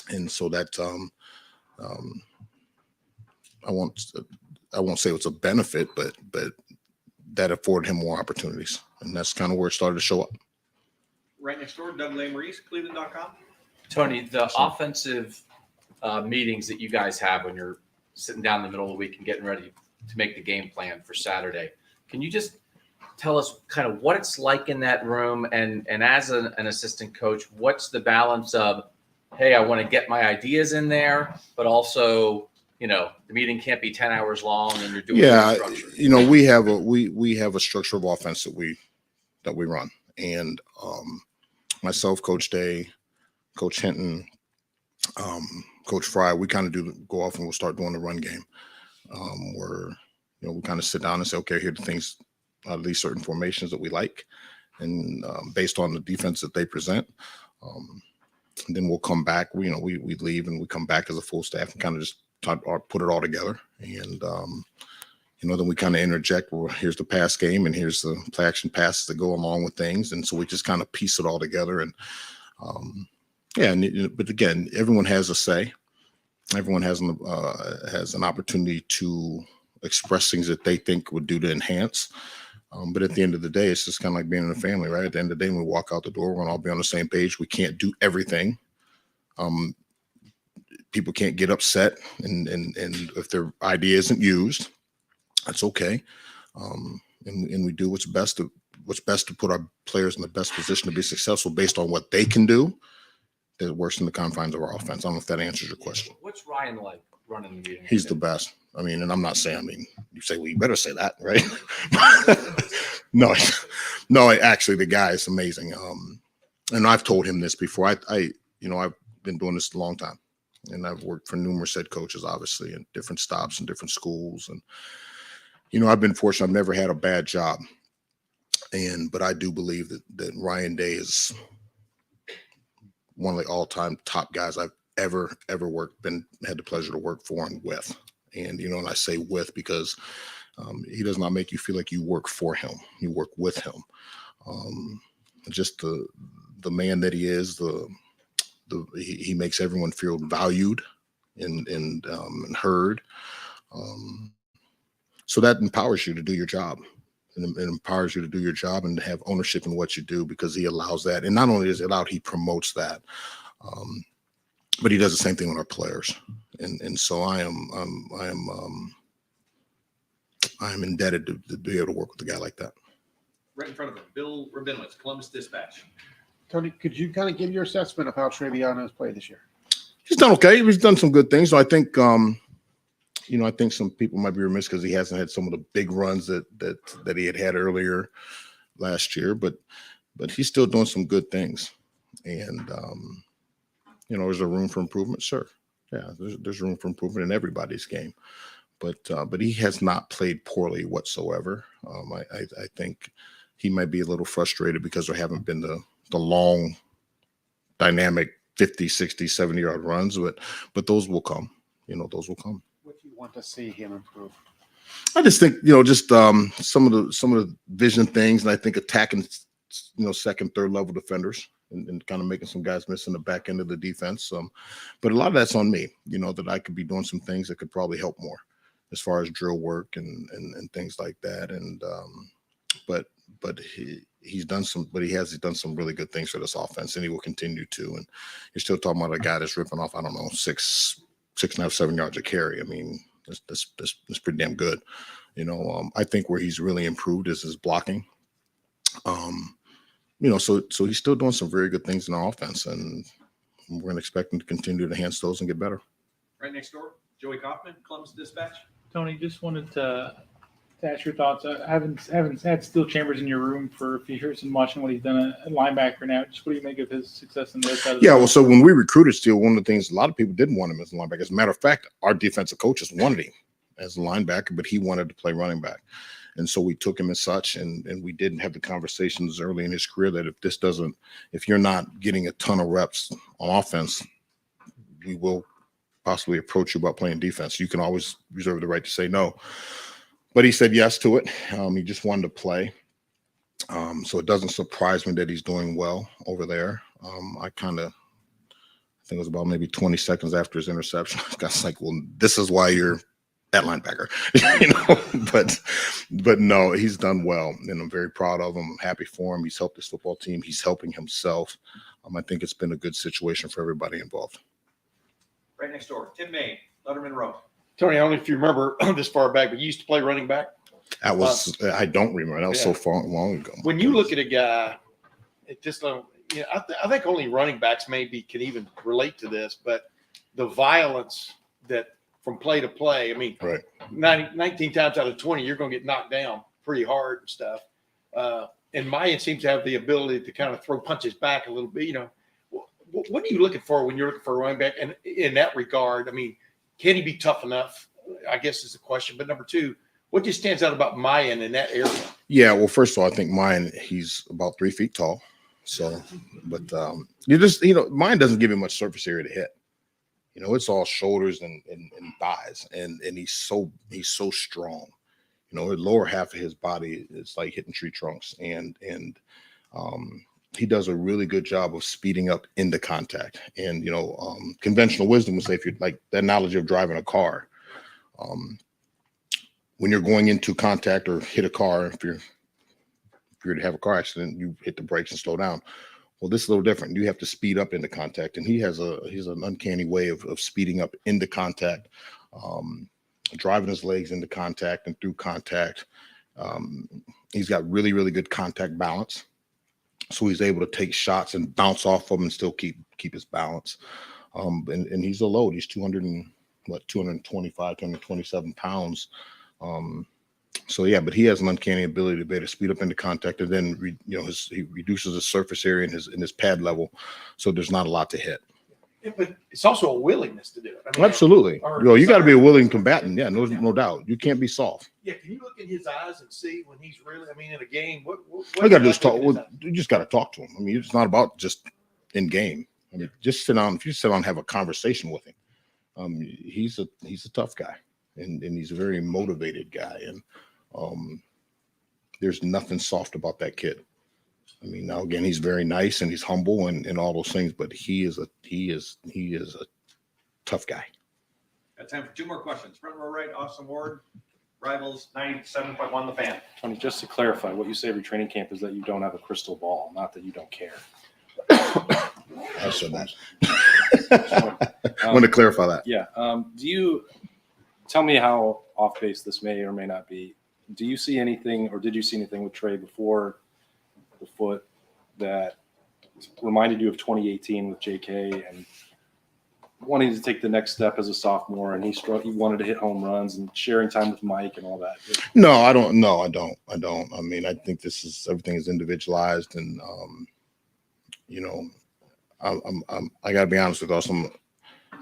And so that I won't say it's a benefit, but that afforded him more opportunities. And that's kind of where it started to show up. Right next door, Doug Maurice, Cleveland.com. Tony, the offensive meetings that you guys have when you're sitting down in the middle of the week and getting ready to make the game plan for Saturday, can you just tell us kind of what it's like in that room? And as an assistant coach, what's the balance of, hey, I want to get my ideas in there, but also, the meeting can't be 10 hours long and you're doing structure. We have a structure of offense that we run. And myself, Coach Day, Coach Hinton, Coach Fry, we kind of go off and we'll start doing the run game. We kind of sit down and say, okay, here are the things, these certain formations that we like, and based on the defense that they present. And then we'll come back. We leave and we come back as a full staff and kind of just put it all together. And then we kind of interject. Well, here's the pass game, and here's the play action passes that go along with things. And so we just kind of piece it all together. And but again, everyone has a say. Everyone has an opportunity to express things that they think would do to enhance. But at the end of the day, it's just kind of like being in a family, right? At the end of the day, when we walk out the door, we're going to all be on the same page. We can't do everything. People can't get upset, and if their idea isn't used, that's okay. And we do what's best to put our players in the best position to be successful based on what they can do that works in the confines of our offense. I don't know if that answers your question. What's Ryan like running the meeting? He's the best. And I'm not saying, you say, well, you better say that, right? No, actually the guy is amazing. And I've told him this before. I've been doing this a long time, and I've worked for numerous head coaches, obviously, in different stops and different schools. And, I've been fortunate. I've never had a bad job. But I do believe that Ryan Day is one of the all-time top guys I've ever had the pleasure to work for and with. And, and I say with because he does not make you feel like you work for him. You work with him. Just the man that he is, he makes everyone feel valued and heard. So that empowers you to do your job. And it empowers you to do your job and to have ownership in what you do, because he allows that. And not only is it allowed, he promotes that. But he does the same thing with our players. And so I am indebted to be able to work with a guy like that. Right in front of him, Bill Rabinowitz, Columbus Dispatch. Tony, could you kind of give your assessment of how Trevion has played this year? He's done okay. He's done some good things. So I think, I think some people might be remiss because he hasn't had some of the big runs that he had earlier last year. But he's still doing some good things. And, is there room for improvement? Sure. Yeah, there's room for improvement in everybody's game. But he has not played poorly whatsoever. I think he might be a little frustrated because there haven't been the long, dynamic 50, 60, 70-yard runs, but those will come. Those will come. What do you want to see him improve? I just think, some of the vision things, and I think attacking, second, third level defenders. and kind of making some guys miss in the back end of the defense. But a lot of that's on me, that I could be doing some things that could probably help more as far as drill work and things like that. And but he's done some done some really good things for this offense, and he will continue to. And you're still talking about a guy that's ripping off, I don't know, 6.5, 7 yards a carry. I mean, that's pretty damn good. I think where he's really improved is his blocking. So he's still doing some very good things in our offense, and we're going to expect him to continue to enhance those and get better. Right next door, Joey Kaufman, Columbus Dispatch. Tony, just wanted to ask your thoughts. I haven't had Steel Chambers in your room for a few years and watching what he's done at linebacker now. Just what do you make of his success in the other side of the well, so when we recruited Steel, one of the things, a lot of people didn't want him as a linebacker. As a matter of fact, our defensive coaches wanted him as a linebacker, but he wanted to play running back. And so we took him as such, and we didn't have the conversations early in his career that if you're not getting a ton of reps on offense, we will possibly approach you about playing defense. You can always reserve the right to say no. But he said yes to it. He just wanted to play. So it doesn't surprise me that he's doing well over there. I think it was about maybe 20 seconds after his interception. I was like, well, this is why you're at linebacker, but no, he's done well, and I'm very proud of him. I'm happy for him. He's helped his football team. He's helping himself. I think it's been a good situation for everybody involved. Right next door, Tim May, Letterman Row. Tony, I don't know if you remember this far back, but you used to play running back. I don't remember. That was so far long ago. When you look at a guy, it just I think only running backs can even relate to this, but the violence that from play to play, I mean, right. 19 times out of 20, you're going to get knocked down pretty hard and stuff. And Miyan seems to have the ability to kind of throw punches back a little bit. What are you looking for when you're looking for a running back? And in that regard, I mean, can he be tough enough? I guess is the question. But number two, what just stands out about Miyan in that area? Yeah, well, first of all, I think Miyan, he's about 3 feet tall. So, but Miyan doesn't give him much surface area to hit. It's all shoulders and thighs, and he's so strong. The lower half of his body is like hitting tree trunks, and he does a really good job of speeding up into contact. And conventional wisdom would say, if you're like the analogy of driving a car, when you're going into contact or hit a car, if you're to have a car accident, you hit the brakes and slow down. Well, this is a little different. You have to speed up into contact, and he's an uncanny way of speeding up into contact, driving his legs into contact and through contact. He's got really, really good contact balance, so he's able to take shots and bounce off of them and still keep his balance. And he's a load. He's 225, 227 pounds. But he has an uncanny ability to be able to speed up into contact, and then he reduces the surface area in his pad level, so there's not a lot to hit. Yeah, but it's also a willingness to do it. I mean, Absolutely. You got to be a willing combatant. Yeah, no doubt. You can't be soft. Yeah, can you look in his eyes and see when he's really? I mean, in a game, what you got to just talk. You just got to talk to him. I mean, it's not about just in game. I mean, just sit down. If you sit down and have a conversation with him, he's a tough guy, and he's a very motivated guy, and there's nothing soft about that kid. I mean, now again, he's very nice and he's humble and all those things, but he is a tough guy. Got time for 2 more questions. Front row right, Austin Ward, Rivals 97.1 The Fan. Tony, just to clarify, what you say every training camp is that you don't have a crystal ball, not that you don't care. I said that. I want to clarify that. Yeah. Do you tell me how off base this may or may not be? Do you see anything, or did you see anything with Trey before the foot that reminded you of 2018 with JK and wanting to take the next step as a sophomore, and he wanted to hit home runs and sharing time with Mike and all that? No, I don't. No, I don't. I mean, I think everything is individualized, and I got to be honest with us. I'm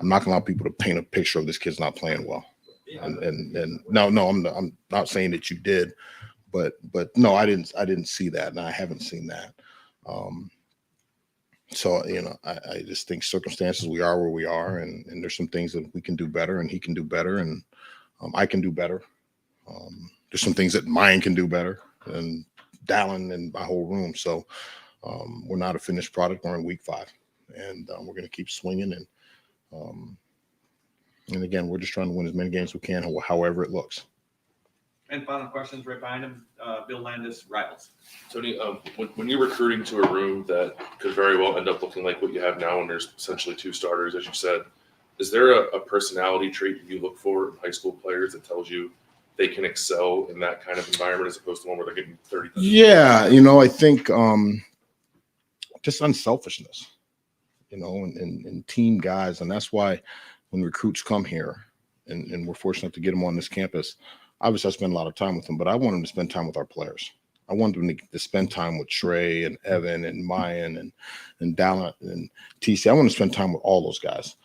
not gonna allow people to paint a picture of this kid's not playing well. And no, I'm not saying that you did, but no, I didn't see that, and I haven't seen that. So I just think circumstances, we are where we are, and there's some things that we can do better, and he can do better, and I can do better. There's some things that Miyan can do better, and Dallin and my whole room. So We're not a finished product. We're in week 5, and we're going to keep swinging. And again, we're just trying to win as many games as we can, however it looks. And final questions right behind him. Bill Landis, Rivals. Tony, when you're recruiting to a room that could very well end up looking like what you have now, and there's essentially 2 starters, as you said, is there a personality trait that you look for in high school players that tells you they can excel in that kind of environment as opposed to one where they're getting 30? Yeah, I think just unselfishness, and team guys. And that's why when recruits come here, and we're fortunate to get them on this campus, obviously I spend a lot of time with them, but I want them to spend time with our players. I want them to spend time with Trey and Evan and Miyan and Dallin and TC. I want to spend time with all those guys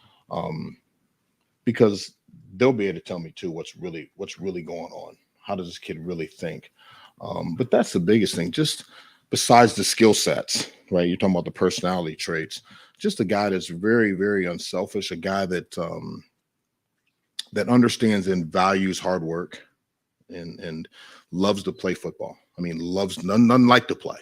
because they'll be able to tell me too what's really going on. How does this kid really think? But that's the biggest thing. Just besides the skill sets, right? You're talking about the personality traits. Just a guy that's very, very unselfish. A guy that that understands and values hard work and loves to play football. I mean, loves none like to play,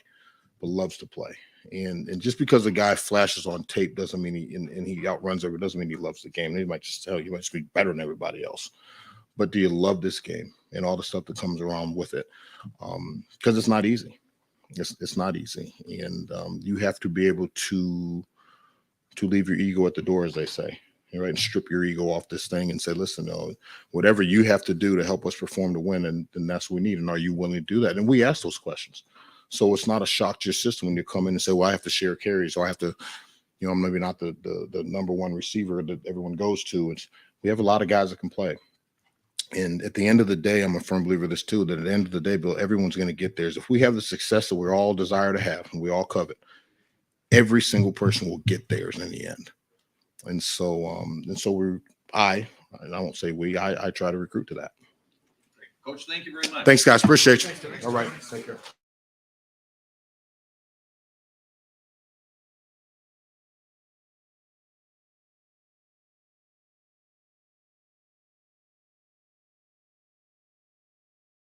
but loves to play. And just because a guy flashes on tape doesn't mean he outruns everyone, doesn't mean he loves the game. He might just tell you, he might just be better than everybody else. But do you love this game and all the stuff that comes around with it? Because it's not easy. It's not easy. And you have to be able to leave your ego at the door, as they say. Right, and strip your ego off this thing and say, listen, whatever you have to do to help us perform to win, and that's what we need. And are you willing to do that? And we ask those questions. So it's not a shock to your system when you come in and say, well, I have to share carries, or I have to, I'm maybe not the number one receiver that everyone goes to. We have a lot of guys that can play. And at the end of the day, I'm a firm believer of this too, that at the end of the day, Bill, everyone's going to get theirs. If we have the success that we all desire to have and we all covet, every single person will get theirs in the end. And so I won't say we, I try to recruit to that. Coach, thank you very much. Thanks, guys. Appreciate you. Thanks, All right. Take care.